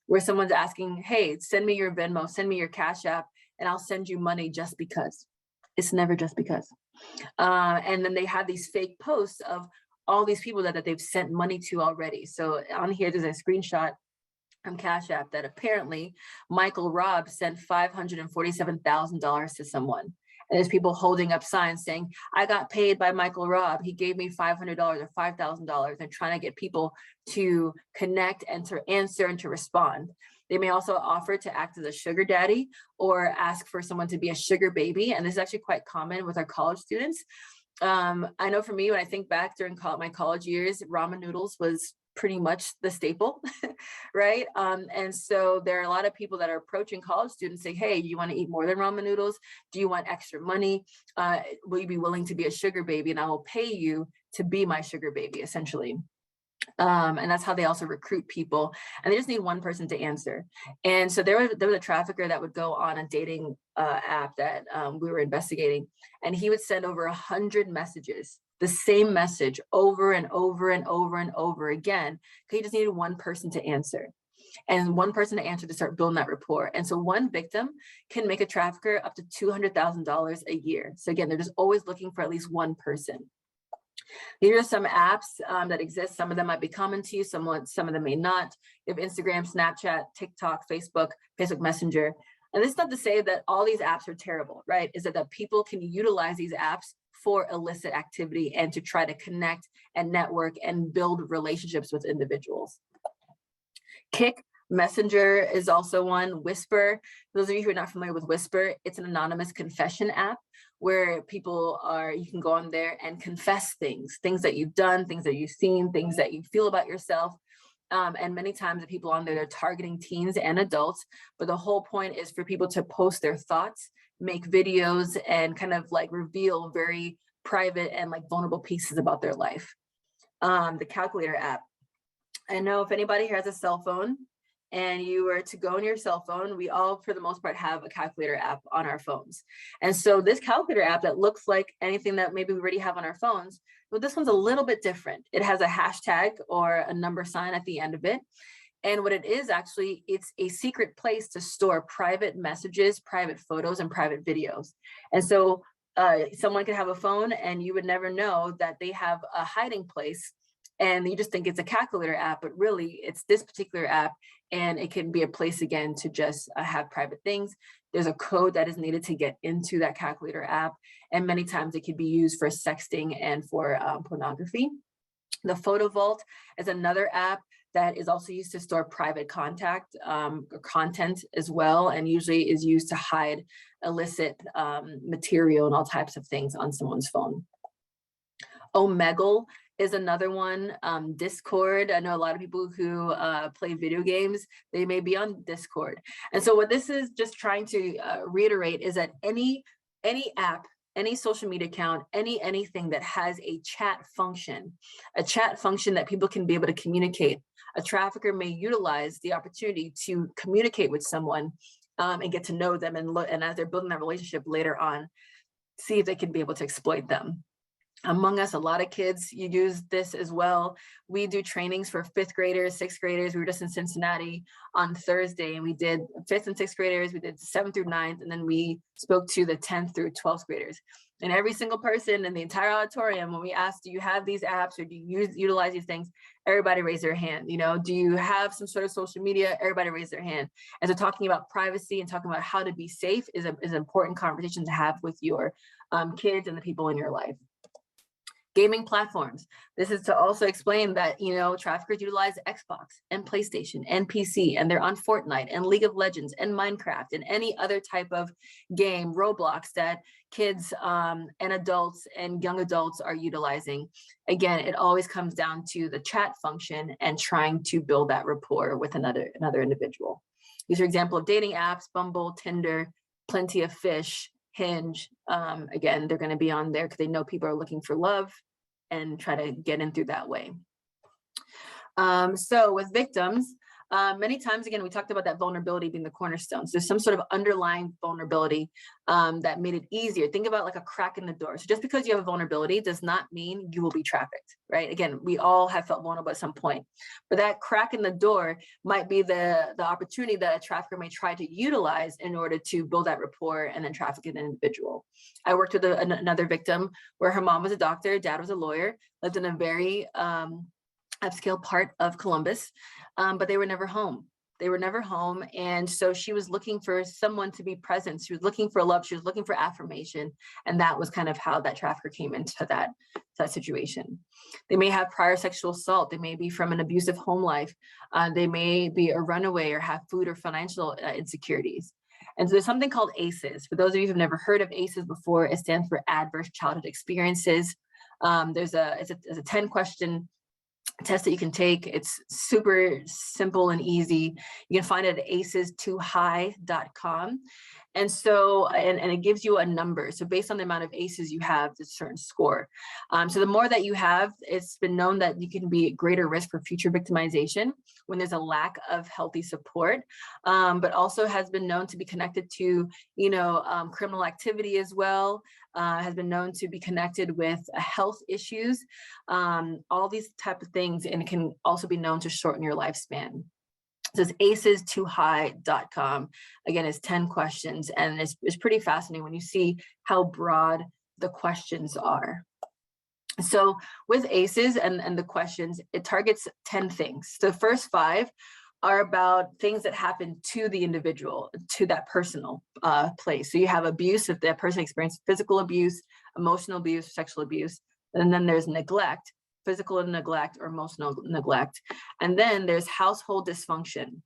where someone's asking, hey, send me your Venmo, send me your Cash App, and I'll send you money just because. It's never just because. And then they have these fake posts of all these people that they've sent money to already. So on here, there's a screenshot from Cash App that apparently Michael Robb sent $547,000 to someone. And there's people holding up signs saying, I got paid by Michael Robb. He gave me $500 or $5,000, and trying to get people to connect and to answer and to respond. They may also offer to act as a sugar daddy or ask for someone to be a sugar baby. And this is actually quite common with our college students. I know for me, when I think back during my college years, ramen noodles was pretty much the staple, right? And so there are a lot of people that are approaching college students saying, hey, you want to eat more than ramen noodles? Do you want extra money? Will you be willing to be a sugar baby? And I will pay you to be my sugar baby, essentially. And that's how they also recruit people. And they just need one person to answer. And so there was a trafficker that would go on a dating app that we were investigating, and he would send over 100 messages, the same message over and over and over and over again, because he just needed one person to answer. And one person to answer to start building that rapport. And so one victim can make a trafficker up to $200,000 a year. So again, they're just always looking for at least one person. Here are some apps that exist. Some of them might be common to you, some of them may not. You have Instagram, Snapchat, TikTok, Facebook Messenger. And this is not to say that all these apps are terrible, right? Is that people can utilize these apps for illicit activity and to try to connect and network and build relationships with individuals. Kik, Messenger is also one. Whisper, those of you who are not familiar with Whisper, it's an anonymous confession app where you can go on there and confess things that you've done, things that you've seen, things that you feel about yourself. And many times the people on there, they're targeting teens and adults, but the whole point is for people to post their thoughts, make videos, and kind of like reveal very private and like vulnerable pieces about their life. The calculator app. I know if anybody here has a cell phone and you were to go on your cell phone, we all, for the most part, have a calculator app on our phones. And so this calculator app that looks like anything that maybe we already have on our phones, but this one's a little bit different. It has a hashtag or a number sign at the end of it. And what it is actually, it's a secret place to store private messages, private photos, and private videos. And so someone could have a phone and you would never know that they have a hiding place, and you just think it's a calculator app, but really it's this particular app, and it can be a place again to just have private things. There's a code that is needed to get into that calculator app, and many times it can be used for sexting and for pornography. The Photo Vault is another app that is also used to store private content as well, and usually is used to hide illicit material and all types of things on someone's phone. Omegle is another one. Discord, I know a lot of people who play video games, they may be on Discord. And so what this is just trying to reiterate is that any app, any social media account, anything that has a chat function that people can be able to communicate, a trafficker may utilize the opportunity to communicate with someone and get to know them, and as they're building that relationship later on, see if they can be able to exploit them. Among us, a lot of kids, you use this as well. We do trainings for 5th graders, 6th graders. We were just in Cincinnati on Thursday, and we did 5th and 6th graders. We did 7th through 9th, and then we spoke to the 10th through 12th graders. And every single person in the entire auditorium, when we asked, do you have these apps or do you utilize these things? Everybody raised their hand. Do you have some sort of social media? Everybody raised their hand. And so talking about privacy and talking about how to be safe is an important conversation to have with your kids and the people in your life. Gaming platforms. This is to also explain that, traffickers utilize Xbox and PlayStation and PC, and they're on Fortnite and League of Legends and Minecraft and any other type of game, Roblox, that kids and adults and young adults are utilizing. Again, it always comes down to the chat function and trying to build that rapport with another individual. These are example of dating apps: Bumble, Tinder, Plenty of Fish, Hinge. Again, they're going to be on there because they know people are looking for love and try to get in through that way. So with victims, many times, again, we talked about that vulnerability being the cornerstone. So there's some sort of underlying vulnerability that made it easier. Think about like a crack in the door. So just because you have a vulnerability does not mean you will be trafficked, right? Again, we all have felt vulnerable at some point, but that crack in the door might be the opportunity that a trafficker may try to utilize in order to build that rapport and then traffic an individual. I worked with another victim where her mom was a doctor, dad was a lawyer, lived in a very upscale part of Columbus, but they were never home. They were never home. And so she was looking for someone to be present. She was looking for love. She was looking for affirmation. And that was kind of how that trafficker came into that situation. They may have prior sexual assault. They may be from an abusive home life. They may be a runaway or have food or financial insecurities. And so there's something called ACEs. For those of you who've never heard of ACEs before, it stands for Adverse Childhood Experiences. It's a 10-question test that you can take. It's super simple and easy. You can find it at aces2high.com. And so, and it gives you a number. So based on the amount of ACEs you have, there's a certain score. So the more that you have, it's been known that you can be at greater risk for future victimization when there's a lack of healthy support, but also has been known to be connected to, criminal activity as well, has been known to be connected with health issues, all these type of things, and it can also be known to shorten your lifespan. So it's aces2high.com. Again, it's 10 questions, and it's pretty fascinating when you see how broad the questions are. So with ACEs and the questions, it targets 10 things. So the first 5 are about things that happen to the individual, to that personal place. So you have abuse, if that person experienced physical abuse, emotional abuse, sexual abuse, and then there's neglect, physical neglect or emotional neglect. And then there's household dysfunction,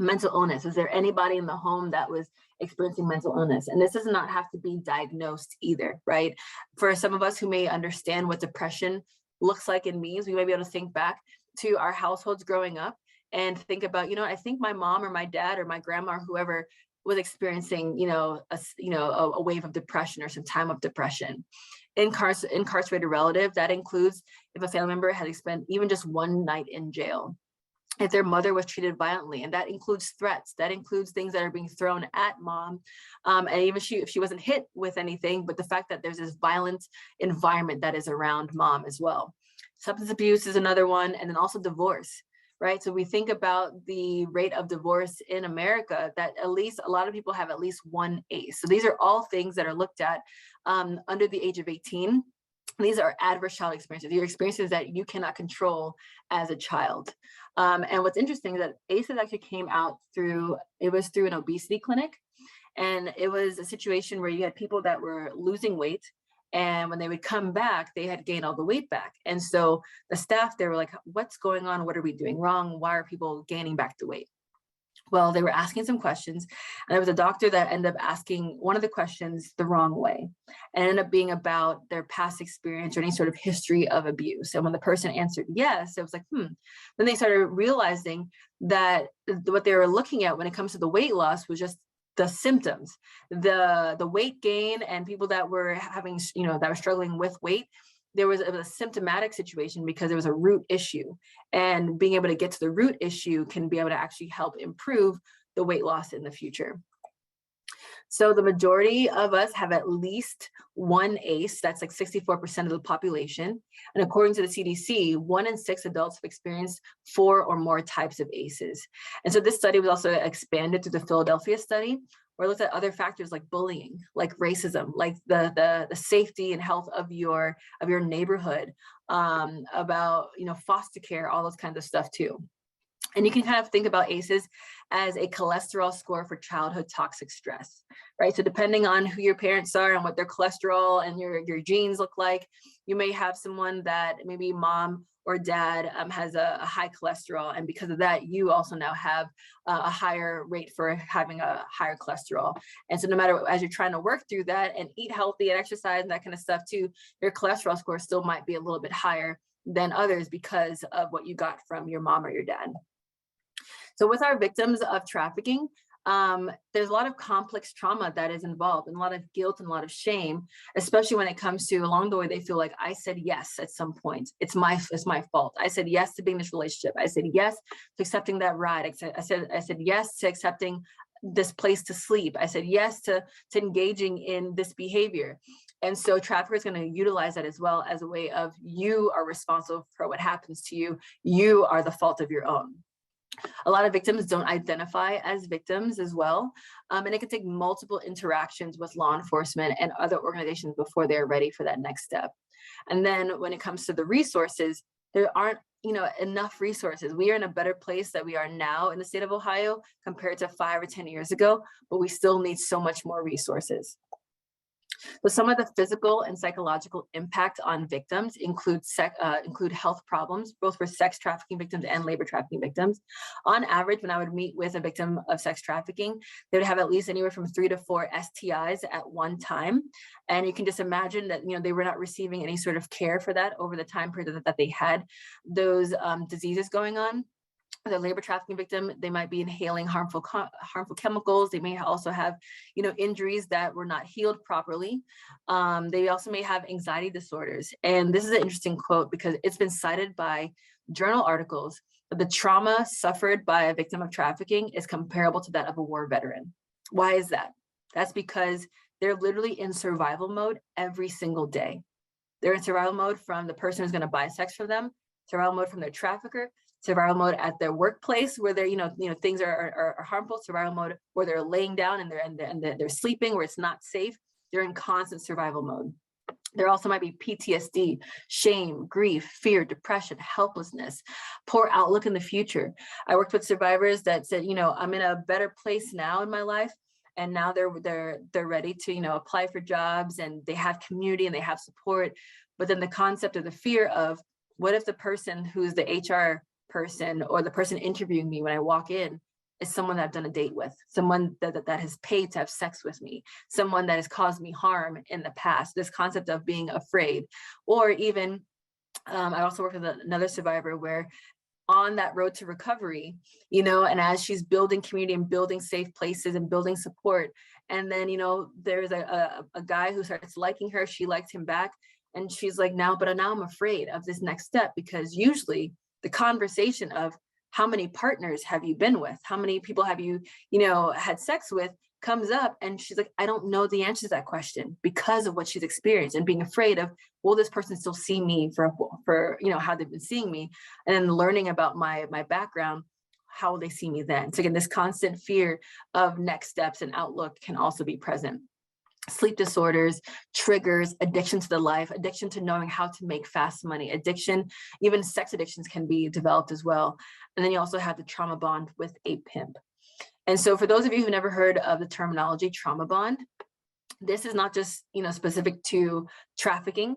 mental illness. Is there anybody in the home that was experiencing mental illness? And this does not have to be diagnosed either, right? For some of us who may understand what depression looks like and means, we may be able to think back to our households growing up and think about, I think my mom or my dad or my grandma or whoever was experiencing, a wave of depression or some time of depression. Incarcerated relative, that includes if a family member had spent even just one night in jail, if their mother was treated violently, and that includes threats, that includes things that are being thrown at mom, and even if she wasn't hit with anything, but the fact that there's this violent environment that is around mom as well. Substance abuse is another one, and then also divorce. Right. So we think about the rate of divorce in America, that at least a lot of people have at least one ACE. So these are all things that are looked at under the age of 18. These are adverse child experiences. These are experiences that you cannot control as a child. And what's interesting is that ACEs actually came out through an obesity clinic. And it was a situation where you had people that were losing weight. And when they would come back, they had gained all the weight back. And so the staff, they were like, what's going on? What are we doing wrong? Why are people gaining back the weight? Well, they were asking some questions, and there was a doctor that ended up asking one of the questions the wrong way, and ended up being about their past experience or any sort of history of abuse. And when the person answered yes, it was like, Then they started realizing that what they were looking at when it comes to the weight loss was just the symptoms, the weight gain, and people that were having, that were struggling with weight. It was a symptomatic situation because there was a root issue, and being able to get to the root issue can be able to actually help improve the weight loss in the future. So the majority of us have at least one ACE. That's like 64% of the population. And according to the CDC, 1 in 6 adults have experienced 4 or more types of ACEs. And so this study was also expanded through the Philadelphia study, where it looked at other factors like bullying, like racism, like the safety and health of your neighborhood, about foster care, all those kinds of stuff too. And you can kind of think about ACEs as a cholesterol score for childhood toxic stress, right? So depending on who your parents are and what their cholesterol and your genes look like, you may have someone that maybe mom or dad has a high cholesterol. And because of that, you also now have a higher rate for having a higher cholesterol. And so no matter, as you're trying to work through that and eat healthy and exercise and that kind of stuff too, your cholesterol score still might be a little bit higher than others because of what you got from your mom or your dad. So with our victims of trafficking, there's a lot of complex trauma that is involved, and a lot of guilt and a lot of shame, especially when it comes to along the way they feel like I said yes at some point. It's my fault. I said yes to being in this relationship. I said yes to accepting that ride. I said yes to accepting this place to sleep. I said yes to engaging in this behavior. And so trafficker is going to utilize that as well as a way of, you are responsible for what happens to you. You are the fault of your own. A lot of victims don't identify as victims as well. And it can take multiple interactions with law enforcement and other organizations before they're ready for that next step. And then when it comes to the resources, there aren't enough resources. We are in a better place that we are now in the state of Ohio compared to 5 or 10 years ago, but we still need so much more resources. So some of the physical and psychological impact on victims include health problems, both for sex trafficking victims and labor trafficking victims. On average, when I would meet with a victim of sex trafficking, they would have at least anywhere from 3 to 4 STIs at one time. And you can just imagine that they were not receiving any sort of care for that over the time period that they had those diseases going on. The labor trafficking victim, they might be inhaling harmful chemicals. They may also have, injuries that were not healed properly. They also may have anxiety disorders. And this is an interesting quote because it's been cited by journal articles that the trauma suffered by a victim of trafficking is comparable to that of a war veteran. Why is that? That's because they're literally in survival mode every single day. They're in survival mode from the person who's going to buy sex from them, survival mode from their trafficker, survival mode at their workplace where they're, things are harmful, survival mode where they're laying down and they're sleeping where it's not safe. They're in constant survival mode. There also might be PTSD, shame, grief, fear, depression, helplessness, poor outlook in the future. I worked with survivors that said, I'm in a better place now in my life. And now they're ready to, apply for jobs, and they have community and they have support. But then the concept of the fear of, what if the person who's the HR person or the person interviewing me when I walk in is someone that I've done a date with, someone that has paid to have sex with me, someone that has caused me harm in the past. This concept of being afraid. Or even, I also worked with another survivor where on that road to recovery, and as she's building community and building safe places and building support, and then, there's a guy who starts liking her, she liked him back, and she's like, now I'm afraid of this next step, because usually the conversation of how many partners have you been with, how many people have you, had sex with, comes up, and she's like, I don't know the answer to that question because of what she's experienced, and being afraid of, will this person still see me for how they've been seeing me, and then learning about my background, how will they see me then? So again, this constant fear of next steps and outlook can also be present. Sleep disorders, triggers, addiction to the life, addiction to knowing how to make fast money, addiction, even sex addictions can be developed as well. And then you also have the trauma bond with a pimp. And so for those of you who've never heard of the terminology trauma bond, this is not just, specific to trafficking.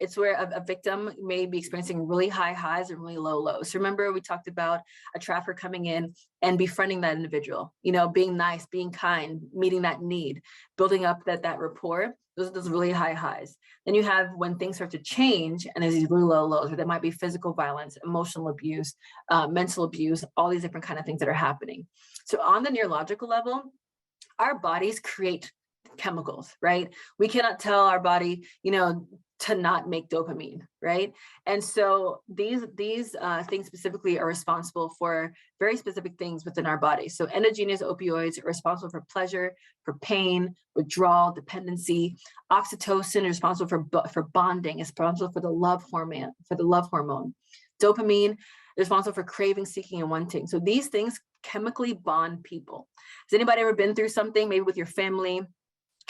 It's where a victim may be experiencing really high highs and really low lows. So remember, we talked about a trafficker coming in and befriending that individual, being nice, being kind, meeting that need, building up that rapport. Those are those really high highs. Then you have when things start to change and there's these really low lows, where there might be physical violence, emotional abuse, mental abuse, all these different kind of things that are happening. So on the neurological level, our bodies create chemicals, right? We cannot tell our body, to not make dopamine, right? And so these things specifically are responsible for very specific things within our body. So endogenous opioids are responsible for pleasure, for pain, withdrawal, dependency. Oxytocin is responsible for bonding, is responsible for the love hormone. Dopamine is responsible for craving, seeking, and wanting. So these things chemically bond people. Has anybody ever been through something, maybe with your family,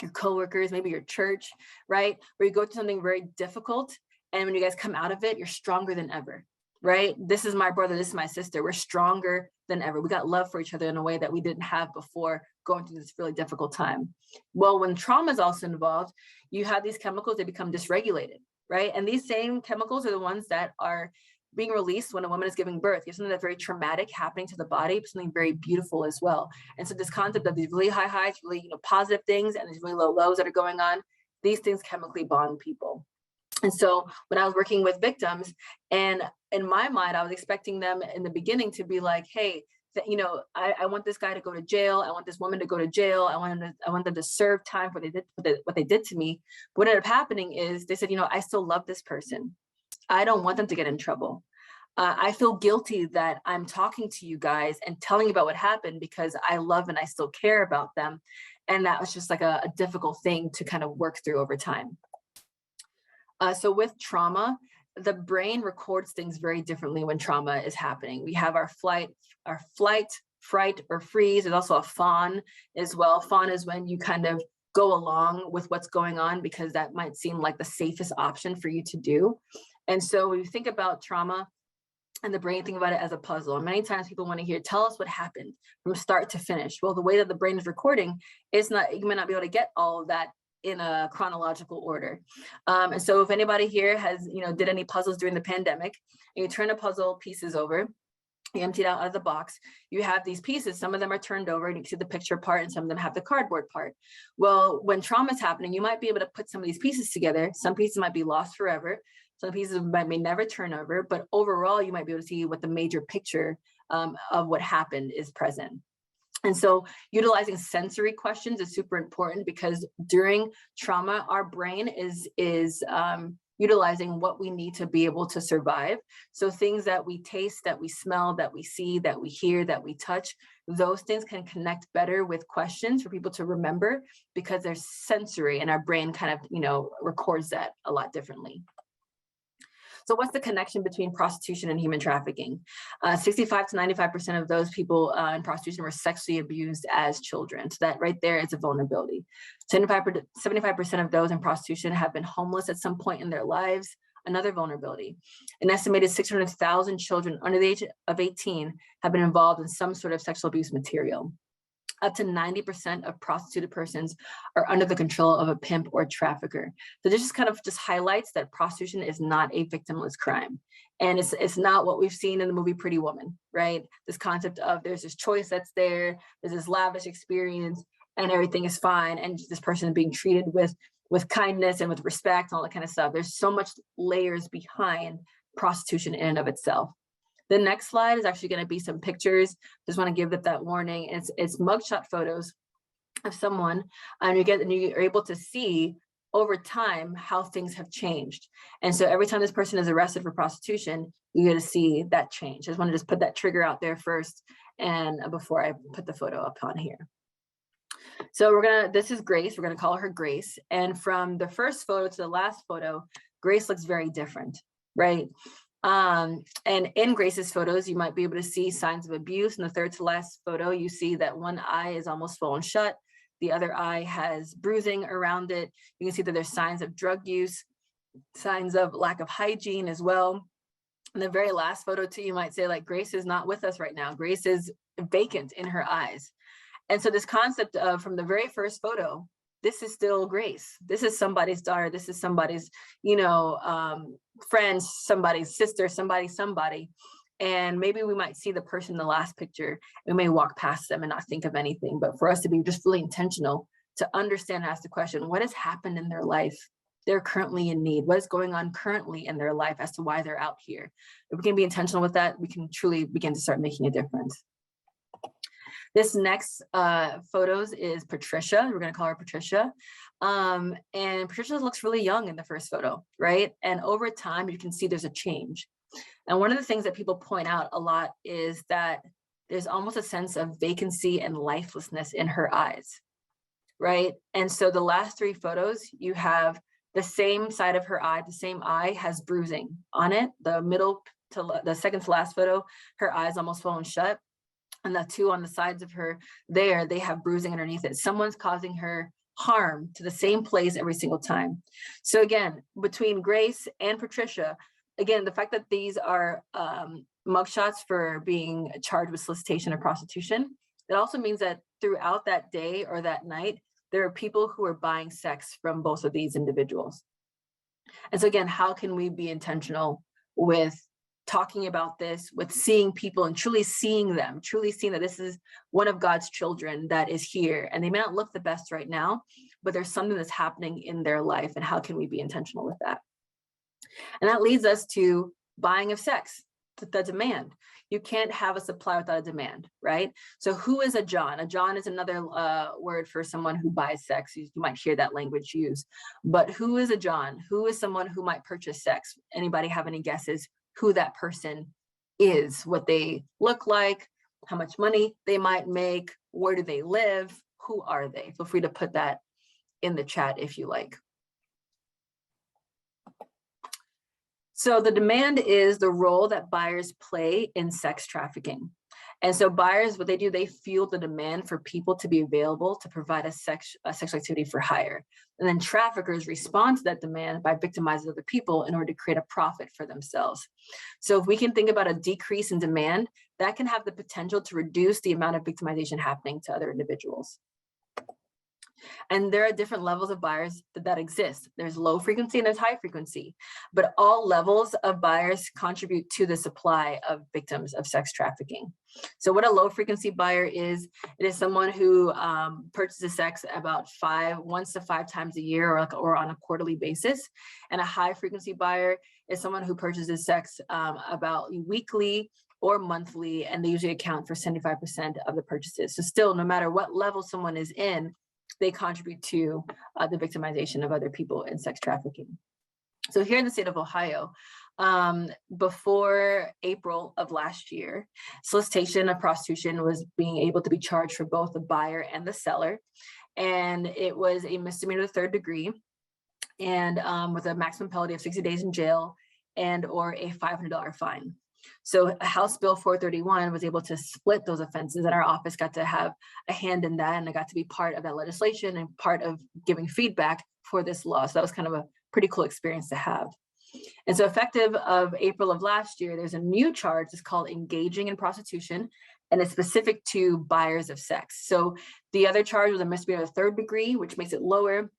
your coworkers, maybe your church, right? Where you go through something very difficult, and when you guys come out of it, you're stronger than ever, right? This is my brother, this is my sister. We're stronger than ever. We got love for each other in a way that we didn't have before going through this really difficult time. Well, when trauma is also involved, you have these chemicals, they become dysregulated, right? And these same chemicals are the ones that are being released when a woman is giving birth. You have something that's very traumatic happening to the body, but something very beautiful as well. And so this concept of these really high highs, really positive things, and these really low lows that are going on, these things chemically bond people. And so when I was working with victims, and in my mind, I was expecting them in the beginning to be like, hey, you know, I want this guy to go to jail. I want this woman to go to jail. I want them to serve time for what they did to me. But what ended up happening is they said, you know, I still love this person. I don't want them to get in trouble. I feel guilty that I'm talking to you guys and telling you about what happened because I love and I still care about them. And that was just like a difficult thing to kind of work through over time. So with trauma, the brain records things very differently when trauma is happening. We have our flight, fright, or freeze. There's also a fawn as well. Fawn is when you kind of go along with what's going on because that might seem like the safest option for you to do. And so when you think about trauma and the brain, think about it as a puzzle. And many times people want to hear, tell us what happened from start to finish. Well, the way that the brain is recording, it's not, you may not be able to get all of that in a chronological order. And so if anybody here has, you know, did any puzzles during the pandemic, and you turn the puzzle pieces over, you empty it out of the box, you have these pieces, some of them are turned over and you can see the picture part and some of them have the cardboard part. Well, when trauma is happening, you might be able to put some of these pieces together. Some pieces might be lost forever. Some pieces may never turn over, but overall, you might be able to see what the major picture of what happened is present. And so utilizing sensory questions is super important because during trauma, our brain is utilizing what we need to be able to survive. So things that we taste, that we smell, that we see, that we hear, that we touch, those things can connect better with questions for people to remember because they're sensory and our brain kind of, you know, records that a lot differently. So what's the connection between prostitution and human trafficking? 65 to 95% of those people in prostitution were sexually abused as children. So that right there is a vulnerability. 75% of those in prostitution have been homeless at some point in their lives, another vulnerability. An estimated 600,000 children under the age of 18 have been involved in some sort of sexual abuse material. Up to 90% of prostituted persons are under the control of a pimp or trafficker. So this just kind of just highlights that prostitution is not a victimless crime. And it's not what we've seen in the movie Pretty Woman, right? This concept of there's this choice that's there, there's this lavish experience and everything is fine. And this person being treated with kindness and with respect and all that kind of stuff. There's so much layers behind prostitution in and of itself. The next slide is actually going to be some pictures. Just want to give it that warning. It's mugshot photos of someone, and you're able to see over time how things have changed. And so every time this person is arrested for prostitution, you get to see that change. I just want to just put that trigger out there first, and before I put the photo up on here. So this is Grace. We're gonna call her Grace. And from the first photo to the last photo, Grace looks very different, right? And in Grace's photos, you might be able to see signs of abuse. In the third to last photo, you see that one eye is almost swollen shut. The other eye has bruising around it. You can see that there's signs of drug use, signs of lack of hygiene as well. In the very last photo too, you might say like, Grace is not with us right now. Grace is vacant in her eyes. And so this concept of from the very first photo, this is still Grace. This is somebody's daughter. This is somebody's, you know, friend, somebody's sister, somebody. And maybe we might see the person in the last picture. We may walk past them and not think of anything, but for us to be just really intentional to understand and ask the question, what has happened in their life? They're currently in need. What is going on currently in their life as to why they're out here? If we can be intentional with that, we can truly begin to start making a difference. This next photos is Patricia. We're gonna call her Patricia. And Patricia looks really young in the first photo, right? And over time, you can see there's a change. And one of the things that people point out a lot is that there's almost a sense of vacancy and lifelessness in her eyes, right? And so the last three photos, you have the same side of her eye, the same eye has bruising on it. The middle to the second to last photo, her eyes almost swollen shut. And the two on the sides of her there, they have bruising underneath it. Someone's causing her harm to the same place every single time. So again, between Grace and Patricia, again, the fact that these are mugshots for being charged with solicitation or prostitution, it also means that throughout that day or that night, there are people who are buying sex from both of these individuals. And so again, how can we be intentional with talking about this, with seeing people and truly seeing them, truly seeing that this is one of God's children that is here, and they may not look the best right now, but there's something that's happening in their life, and how can we be intentional with that? And that leads us to buying of sex, the demand. You can't have a supply without a demand, right? So who is a John? A John is another word for someone who buys sex. You might hear that language used. But who is a John? Who is someone who might purchase sex? Anybody have any guesses who that person is? What they look like, how much money they might make, where do they live, who are they? Feel free to put that in the chat if you like. So the demand is the role that buyers play in sex trafficking. And so buyers, what they do, they fuel the demand for people to be available to provide a sexual activity for hire. And then traffickers respond to that demand by victimizing other people in order to create a profit for themselves. So if we can think about a decrease in demand, that can have the potential to reduce the amount of victimization happening to other individuals. And there are different levels of buyers that exist. There's low frequency and there's high frequency, but all levels of buyers contribute to the supply of victims of sex trafficking. So what a low frequency buyer is, it is someone who purchases sex about 1 to 5 times a year or on a quarterly basis. And a high frequency buyer is someone who purchases sex about weekly or monthly, and they usually account for 75% of the purchases. So still, no matter what level someone is in, they contribute to the victimization of other people in sex trafficking. So here in the state of Ohio, before April of last year, solicitation of prostitution was being able to be charged for both the buyer and the seller. And it was a misdemeanor 3rd degree, and with a maximum penalty of 60 days in jail and or a $500 fine. So House Bill 431 was able to split those offenses, and our office got to have a hand in that, and I got to be part of that legislation and part of giving feedback for this law. So that was kind of a pretty cool experience to have. And so effective of April of last year, there's a new charge that's called engaging in prostitution, and it's specific to buyers of sex. So the other charge was a misdemeanor 3rd degree, which makes it lower,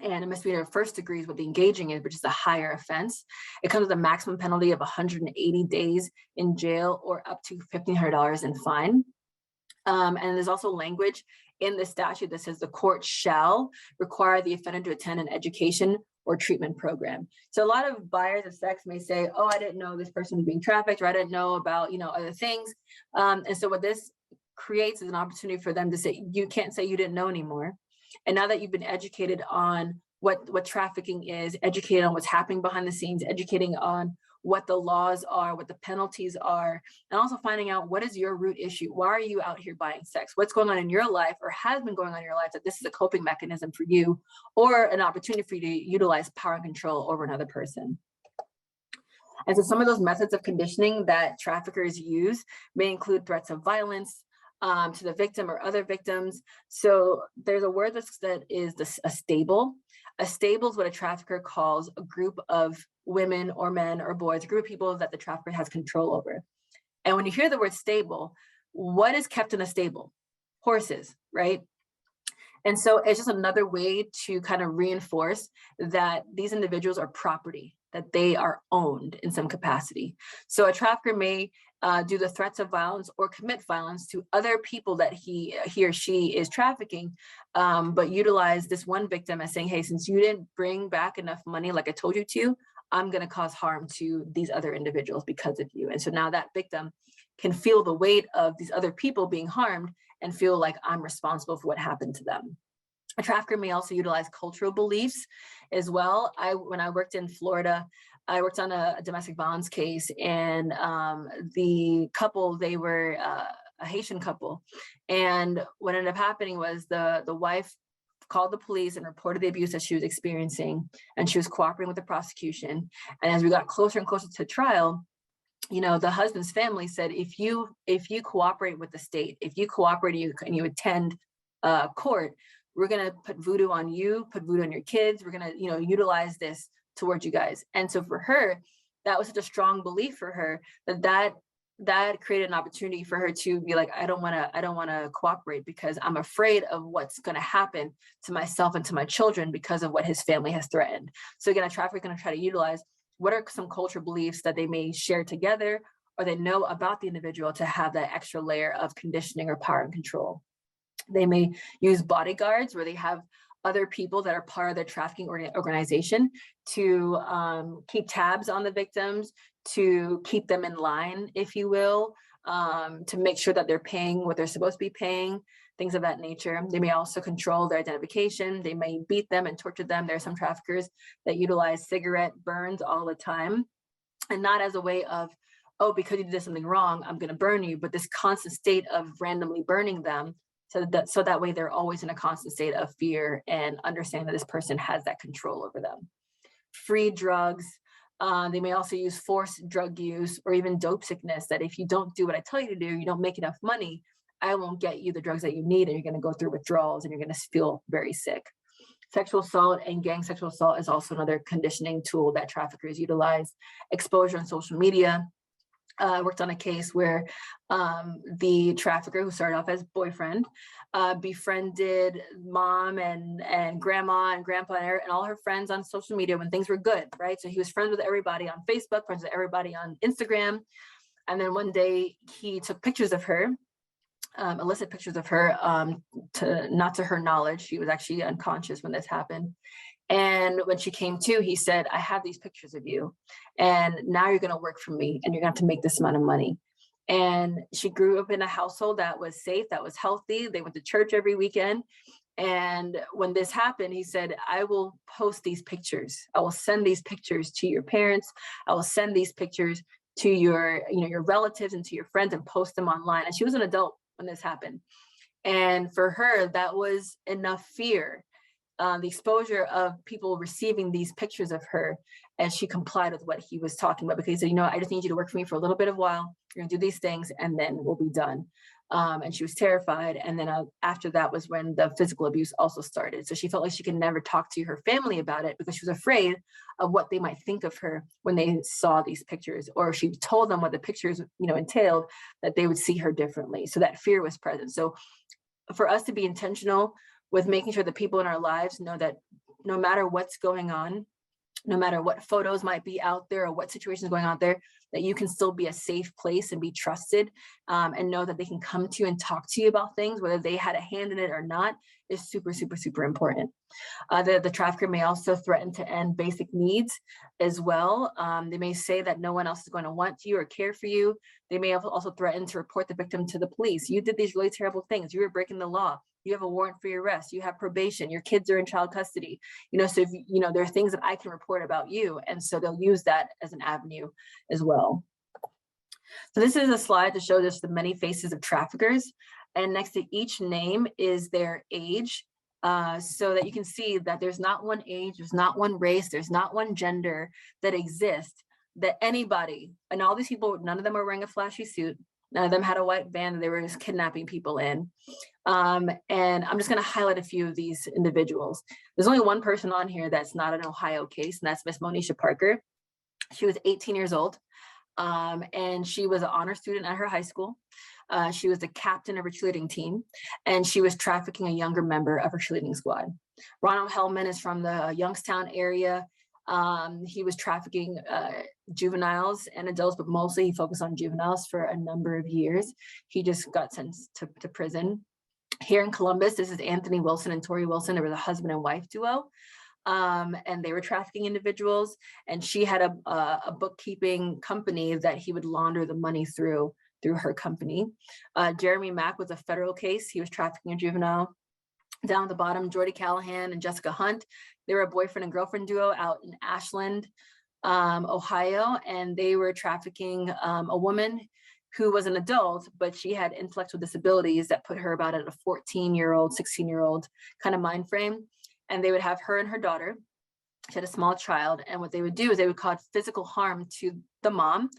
and a misdemeanor 1st degree is what the engaging is, which is a higher offense. It comes with a maximum penalty of 180 days in jail or up to $1,500 in fine. And there's also language in the statute that says the court shall require the offender to attend an education or treatment program. So a lot of buyers of sex may say, oh, I didn't know this person was being trafficked, or I didn't know about, other things. And so what this creates is an opportunity for them to say, you can't say you didn't know anymore. And now that you've been educated on what trafficking is, educated on what's happening behind the scenes, educating on what the laws are, what the penalties are, and also finding out what is your root issue. Why are you out here buying sex? What's going on in your life or has been going on in your life that this is a coping mechanism for you or an opportunity for you to utilize power and control over another person. And so some of those methods of conditioning that traffickers use may include threats of violence, to the victim or other victims. So there's a word that is a stable. A stable is what a trafficker calls a group of women or men or boys, a group of people that the trafficker has control over. And when you hear the word stable, what is kept in a stable? Horses, right? And so it's just another way to kind of reinforce that these individuals are property, that they are owned in some capacity. So a trafficker may do the threats of violence or commit violence to other people that he or she is trafficking, but utilize this one victim as saying, hey, since you didn't bring back enough money like I told you to, I'm going to cause harm to these other individuals because of you. And so now that victim can feel the weight of these other people being harmed and feel like I'm responsible for what happened to them. A trafficker may also utilize cultural beliefs as well. When I worked in Florida, I worked on a domestic violence case, and the couple, they were a Haitian couple. And what ended up happening was the wife called the police and reported the abuse that she was experiencing, and she was cooperating with the prosecution. And as we got closer and closer to trial, the husband's family said, if you cooperate with the state, if you cooperate and you attend court, we're going to put voodoo on you, put voodoo on your kids. We're going to, utilize this towards you guys. And so for her, that was such a strong belief for her that created an opportunity for her to be like, I don't want to cooperate because I'm afraid of what's going to happen to myself and to my children because of what his family has threatened. So again, a trafficker is going to try to utilize what are some cultural beliefs that they may share together or they know about the individual to have that extra layer of conditioning or power and control. They may use bodyguards where they have other people that are part of the trafficking organization to keep tabs on the victims, to keep them in line, if you will, to make sure that they're paying what they're supposed to be paying, things of that nature. They may also control their identification. They may beat them and torture them. There are some traffickers that utilize cigarette burns all the time, and not as a way of, oh, because you did something wrong, I'm going to burn you, but this constant state of randomly burning them, so that way they're always in a constant state of fear and understand that this person has that control over them. Free drugs. They may also use forced drug use or even dope sickness, that if you don't do what I tell you to do, you don't make enough money, I won't get you the drugs that you need, and you're going to go through withdrawals and you're going to feel very sick. Sexual assault and gang sexual assault is also another conditioning tool that traffickers utilize. Exposure on social media. I worked on a case where the trafficker, who started off as boyfriend, befriended mom and grandma and grandpa and all her friends on social media when things were good, right? So he was friends with everybody on Facebook, friends with everybody on Instagram. And then one day he took pictures of her, illicit pictures of her, not to her knowledge. She was actually unconscious when this happened. And when she came to, he said, I have these pictures of you, and now you're going to work for me, and you're going to have to make this amount of money. And she grew up in a household that was safe, that was healthy. They went to church every weekend. And when this happened, he said, I will post these pictures. I will send these pictures to your parents. I will send these pictures to your relatives and to your friends and post them online. And she was an adult when this happened. And for her, that was enough fear. The exposure of people receiving these pictures of her, as she complied with what he was talking about, because he said, I just need you to work for me for a little bit of while. You're gonna do these things and then we'll be done. And she was terrified. And then after that was when the physical abuse also started. So she felt like she could never talk to her family about it because she was afraid of what they might think of her when they saw these pictures, or if she told them what the pictures, entailed, that they would see her differently. So that fear was present. So for us to be intentional with making sure that people in our lives know that no matter what's going on, no matter what photos might be out there or what situations going on there, that you can still be a safe place and be trusted, and know that they can come to you and talk to you about things, whether they had a hand in it or not, is super, super, super important. The trafficker may also threaten to end basic needs as well. They may say that no one else is going to want you or care for you. They may also threaten to report the victim to the police. You did these really terrible things. You were breaking the law. You have a warrant for your arrest. You have probation. Your kids are in child custody. So if, there are things that I can report about you. And so they'll use that as an avenue as well. So this is a slide to show just the many faces of traffickers. And next to each name is their age, so that you can see that there's not one age, there's not one race, there's not one gender that exists, that anybody, and all these people, none of them are wearing a flashy suit. None of them had a white van that they were just kidnapping people in. And I'm just going to highlight a few of these individuals. There's only one person on here that's not an Ohio case, and that's Miss Monisha Parker. She was 18 years old, and she was an honor student at her high school. She was the captain of her cheerleading team, and she was trafficking a younger member of her cheerleading squad. Ronald Hellman is from the Youngstown area. He was trafficking juveniles and adults, but mostly he focused on juveniles for a number of years. He just got sentenced to prison. Here in Columbus, this is Anthony Wilson and Tori Wilson. They were the husband and wife duo. And they were trafficking individuals. And she had a bookkeeping company that he would launder the money through her company. Jeremy Mack was a federal case. He was trafficking a juvenile. Down at the bottom, Jordy Callahan and Jessica Hunt. They were a boyfriend and girlfriend duo out in Ashland, Ohio, and they were trafficking a woman who was an adult, but she had intellectual disabilities that put her about at a 14-year-old, 16-year-old kind of mind frame. And they would have her and her daughter. She had a small child. And what they would do is they would cause physical harm to the mom,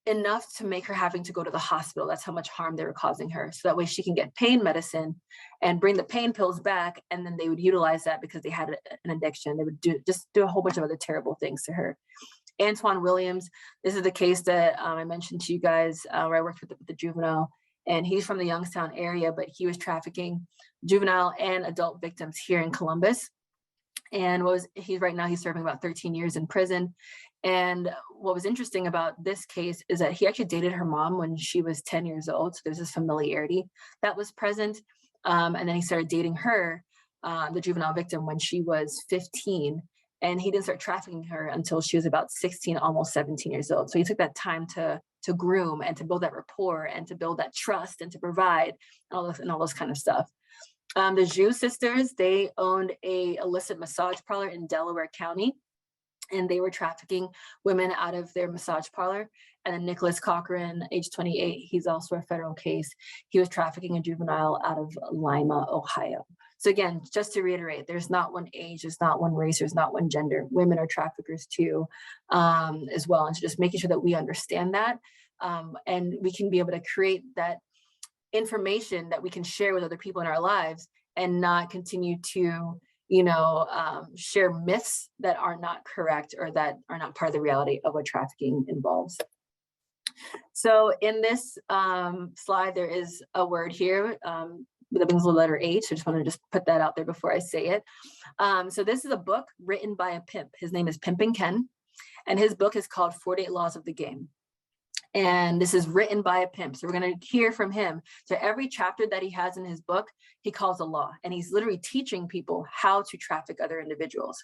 enough to make her having to go to the hospital. That's how much harm they were causing her. So that way she can get pain medicine and bring the pain pills back. And then they would utilize that because they had an addiction. They would do a whole bunch of other terrible things to her. Antoine Williams, this is the case that I mentioned to you guys where I worked with the juvenile. And he's from the Youngstown area, but he was trafficking juvenile and adult victims here in Columbus. And right now he's serving about 13 years in prison. And what was interesting about this case is that he actually dated her mom when she was 10 years old. So there's this familiarity that was present. And then he started dating her the juvenile victim when she was 15, and he didn't start trafficking her until she was about 16, almost 17 years old. So he took that time to groom and to build that rapport and to build that trust and to provide and all those kind of stuff. The Zhu sisters, they owned a illicit massage parlor in Delaware County, and they were trafficking women out of their massage parlor. And then Nicholas Cochran, age 28, he's also a federal case. He was trafficking a juvenile out of Lima, Ohio. So again, just to reiterate, there's not one age, there's not one race, there's not one gender. Women are traffickers too, as well. And so just making sure that we understand that, and we can be able to create that information that we can share with other people in our lives, and not continue to share myths that are not correct or that are not part of the reality of what trafficking involves. So in this slide, there is a word here that begins with the letter H. I just want to just put that out there before I say it. So this is a book written by a pimp. His name is Pimpin' Ken, and his book is called 48 Laws of the Game. And this is written by a pimp. So we're going to hear from him. So every chapter that he has in his book, he calls a law, and he's literally teaching people how to traffic other individuals.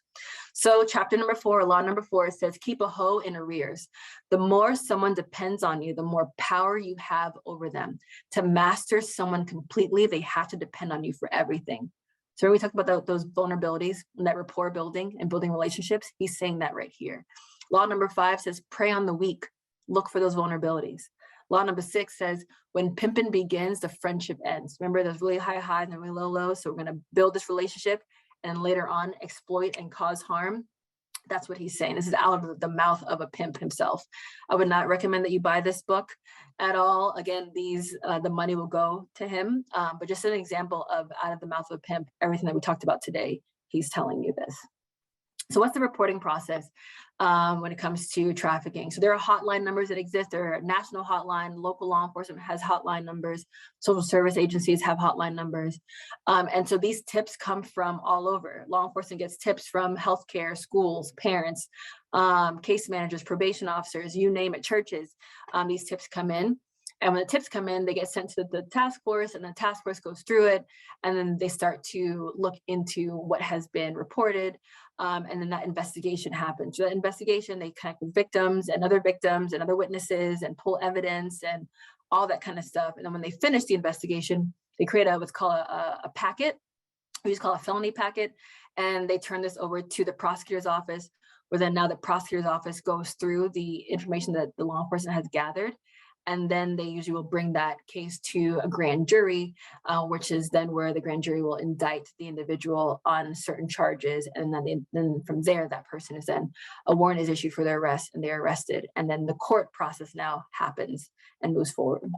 So chapter number 4, law number 4, says, keep a hoe in arrears. The more someone depends on you, the more power you have over them. To master someone completely, they have to depend on you for everything. So when we talk about those vulnerabilities and that rapport building and building relationships, he's saying that right here. Law number 5 says, prey on the weak. Look for those vulnerabilities. Law number 6 says, when pimping begins, the friendship ends. Remember, there's really high highs and really low lows. So we're going to build this relationship and later on exploit and cause harm. That's what he's saying. This is out of the mouth of a pimp himself. I would not recommend that you buy this book at all. Again, the money will go to him, but just an example of out of the mouth of a pimp, everything that we talked about today, he's telling you this. So what's the reporting process when it comes to trafficking? So there are hotline numbers that exist. There are a national hotline, local law enforcement has hotline numbers, social service agencies have hotline numbers. And so these tips come from all over. Law enforcement gets tips from healthcare, schools, parents, case managers, probation officers, you name it, churches. These tips come in. And when the tips come in, they get sent to the task force, and the task force goes through it, and then they start to look into what has been reported, and then that investigation happens. So that investigation, they connect with victims and other witnesses and pull evidence and all that kind of stuff. And then when they finish the investigation, they create what's called a packet, we just call a felony packet, and they turn this over to the prosecutor's office, where then now the prosecutor's office goes through the information that the law enforcement has gathered. And then they usually will bring that case to a grand jury, which is then where the grand jury will indict the individual on certain charges. And then from there, that person is then, a warrant is issued for their arrest, and they're arrested. And then the court process now happens and moves forward.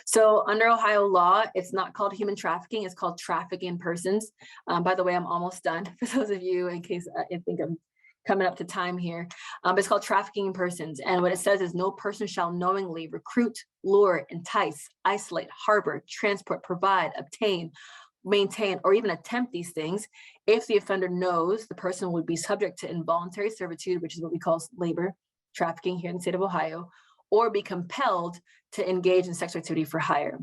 So under Ohio law, it's not called human trafficking, it's called trafficking in persons. By the way, I'm almost done for those of you in case I think I'm coming up to time here. It's called trafficking in persons. And what it says is, no person shall knowingly recruit, lure, entice, isolate, harbor, transport, provide, obtain, maintain, or even attempt these things if the offender knows the person would be subject to involuntary servitude, which is what we call labor trafficking here in the state of Ohio, or be compelled to engage in sexual activity for hire.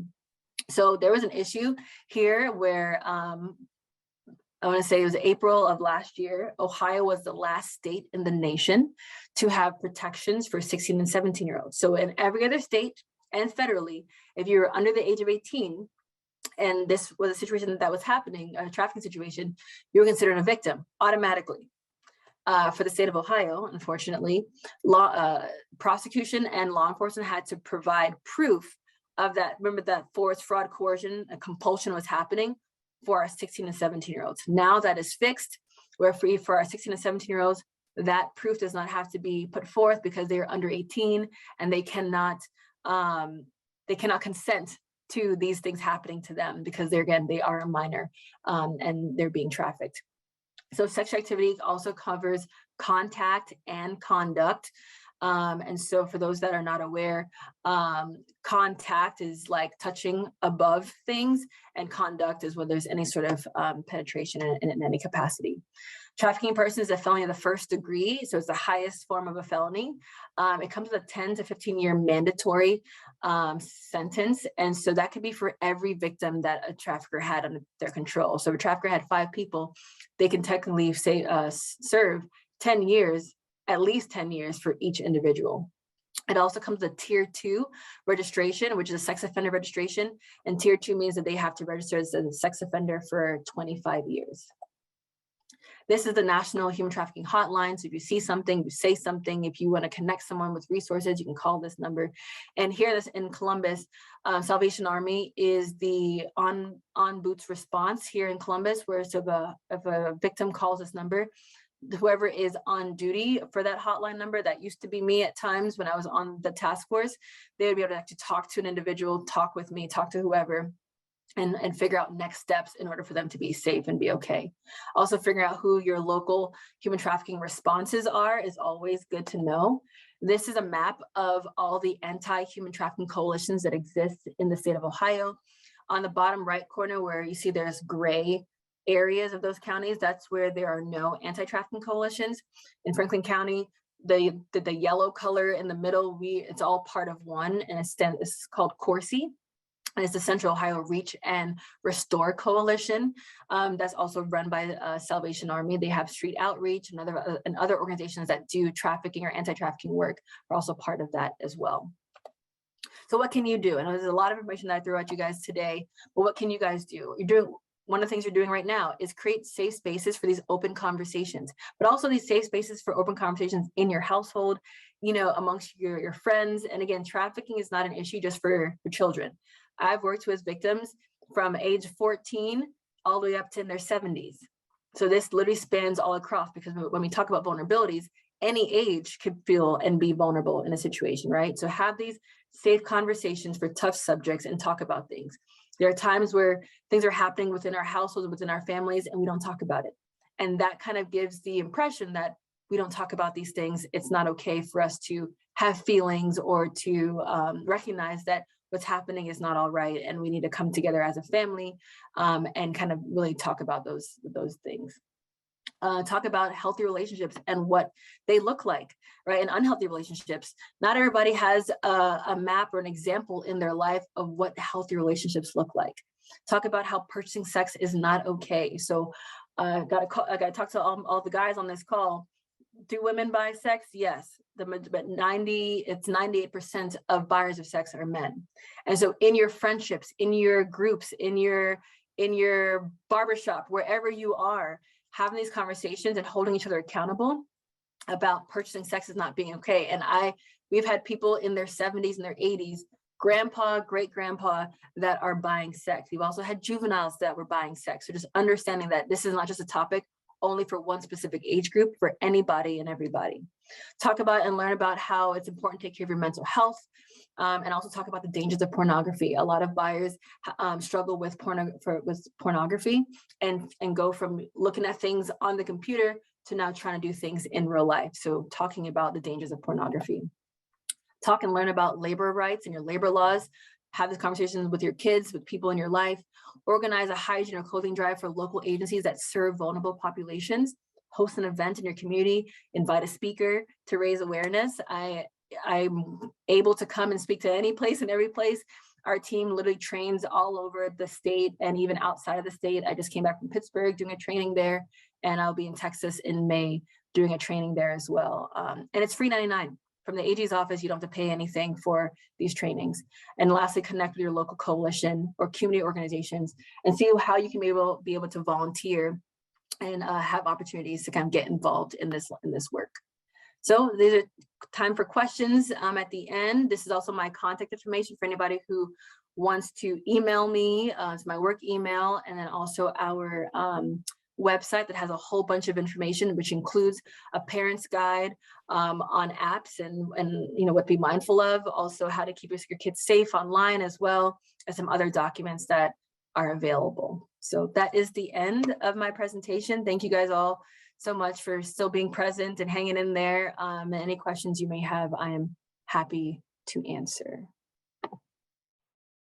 So there was an issue here where I want to say it was April of last year, Ohio was the last state in the nation to have protections for 16 and 17-year-olds. So in every other state and federally, if you're under the age of 18, and this was a situation that was happening, a trafficking situation, you were considered a victim automatically. For the state of Ohio, unfortunately, prosecution and law enforcement had to provide proof of that. Remember that force, fraud, coercion, and compulsion was happening for our 16 and 17-year-olds. Now that is fixed. We're free for our 16 and 17-year-olds. That proof does not have to be put forth because they are under 18 and they cannot consent to these things happening to them because they are a minor and they're being trafficked. So sexual activity also covers contact and conduct. And so for those that are not aware, contact is like touching above things, and conduct is when there's any sort of penetration in any capacity. Trafficking in person is a felony of the first degree, so it's the highest form of a felony. It comes with a 10 to 15 year mandatory sentence. And so that could be for every victim that a trafficker had under their control. So if a trafficker had 5 people, they can technically say serve 10 years, at least 10 years for each individual. It also comes with tier 2 registration, which is a sex offender registration. And tier 2 means that they have to register as a sex offender for 25 years. This is the National Human Trafficking Hotline. So if you see something, you say something. If you want to connect someone with resources, you can call this number. And here in Columbus, Salvation Army is the on boots response here in Columbus, where so if a victim calls this number, whoever is on duty for that hotline number, that used to be me at times when I was on the task force, they would be able to actually talk to an individual, talk with me, talk to whoever, and figure out next steps in order for them to be safe and be okay. Also figuring out who your local human trafficking responses are is always good to know. This is a map of all the anti-human trafficking coalitions that exist in the state of Ohio. On the bottom right corner where you see there's gray areas of those counties, that's where there are no anti-trafficking coalitions. In Franklin County, the yellow color in the middle, it's all part of one, and it's called Corsi. And it's the Central Ohio Reach and Restore Coalition. That's also run by Salvation Army. They have street outreach and other organizations that do trafficking or anti-trafficking work are also part of that as well. So what can you do? And there's a lot of information that I threw at you guys today, but what can you guys do? One of the things you're doing right now is create safe spaces for these open conversations, but also these safe spaces for open conversations in your household, amongst your friends. And again, trafficking is not an issue just for children. I've worked with victims from age 14 all the way up to in their 70s. So this literally spans all across, because when we talk about vulnerabilities, any age could feel and be vulnerable in a situation, right? So have these safe conversations for tough subjects and talk about things. There are times where things are happening within our households, within our families, and we don't talk about it. And that kind of gives the impression that we don't talk about these things. It's not okay for us to have feelings or to recognize that what's happening is not all right, and we need to come together as a family and kind of really talk about those things. Talk about healthy relationships and what they look like, right? And unhealthy relationships. Not everybody has a map or an example in their life of what healthy relationships look like. Talk about how purchasing sex is not okay. So I got to talk to all the guys on this call. Do women buy sex? Yes, but 98% of buyers of sex are men. And so in your friendships, in your groups, in your barbershop, wherever you are, having these conversations and holding each other accountable about purchasing sex is not being okay. And we've had people in their 70s and their 80s, grandpa, great grandpa, that are buying sex. We've also had juveniles that were buying sex. So just understanding that this is not just a topic only for one specific age group, for anybody and everybody. Talk about and learn about how it's important to take care of your mental health, and also talk about the dangers of pornography. A lot of buyers struggle with pornography and go from looking at things on the computer to now trying to do things in real life. So talking about the dangers of pornography. Talk and learn about labor rights and your labor laws. Have these conversations with your kids, with people in your life. Organize a hygiene or clothing drive for local agencies that serve vulnerable populations. Host an event in your community. Invite a speaker to raise awareness. I'm able to come and speak to any place and every place. Our team literally trains all over the state and even outside of the state. I just came back from Pittsburgh doing a training there, and I'll be in Texas in May doing a training there as well. And it's free $99. From the AG's office, you don't have to pay anything for these trainings. And lastly, connect with your local coalition or community organizations and see how you can be able to volunteer and have opportunities to kind of get involved in this work. So these are time for questions at the end. This is also my contact information for anybody who wants to email me. It's my work email, and then also our website that has a whole bunch of information, which includes a parent's guide on apps and what to be mindful of, also how to keep your kids safe online as well as some other documents that are available. So that is the end of my presentation. Thank you guys all so much for still being present and hanging in there. Any questions you may have, I am happy to answer.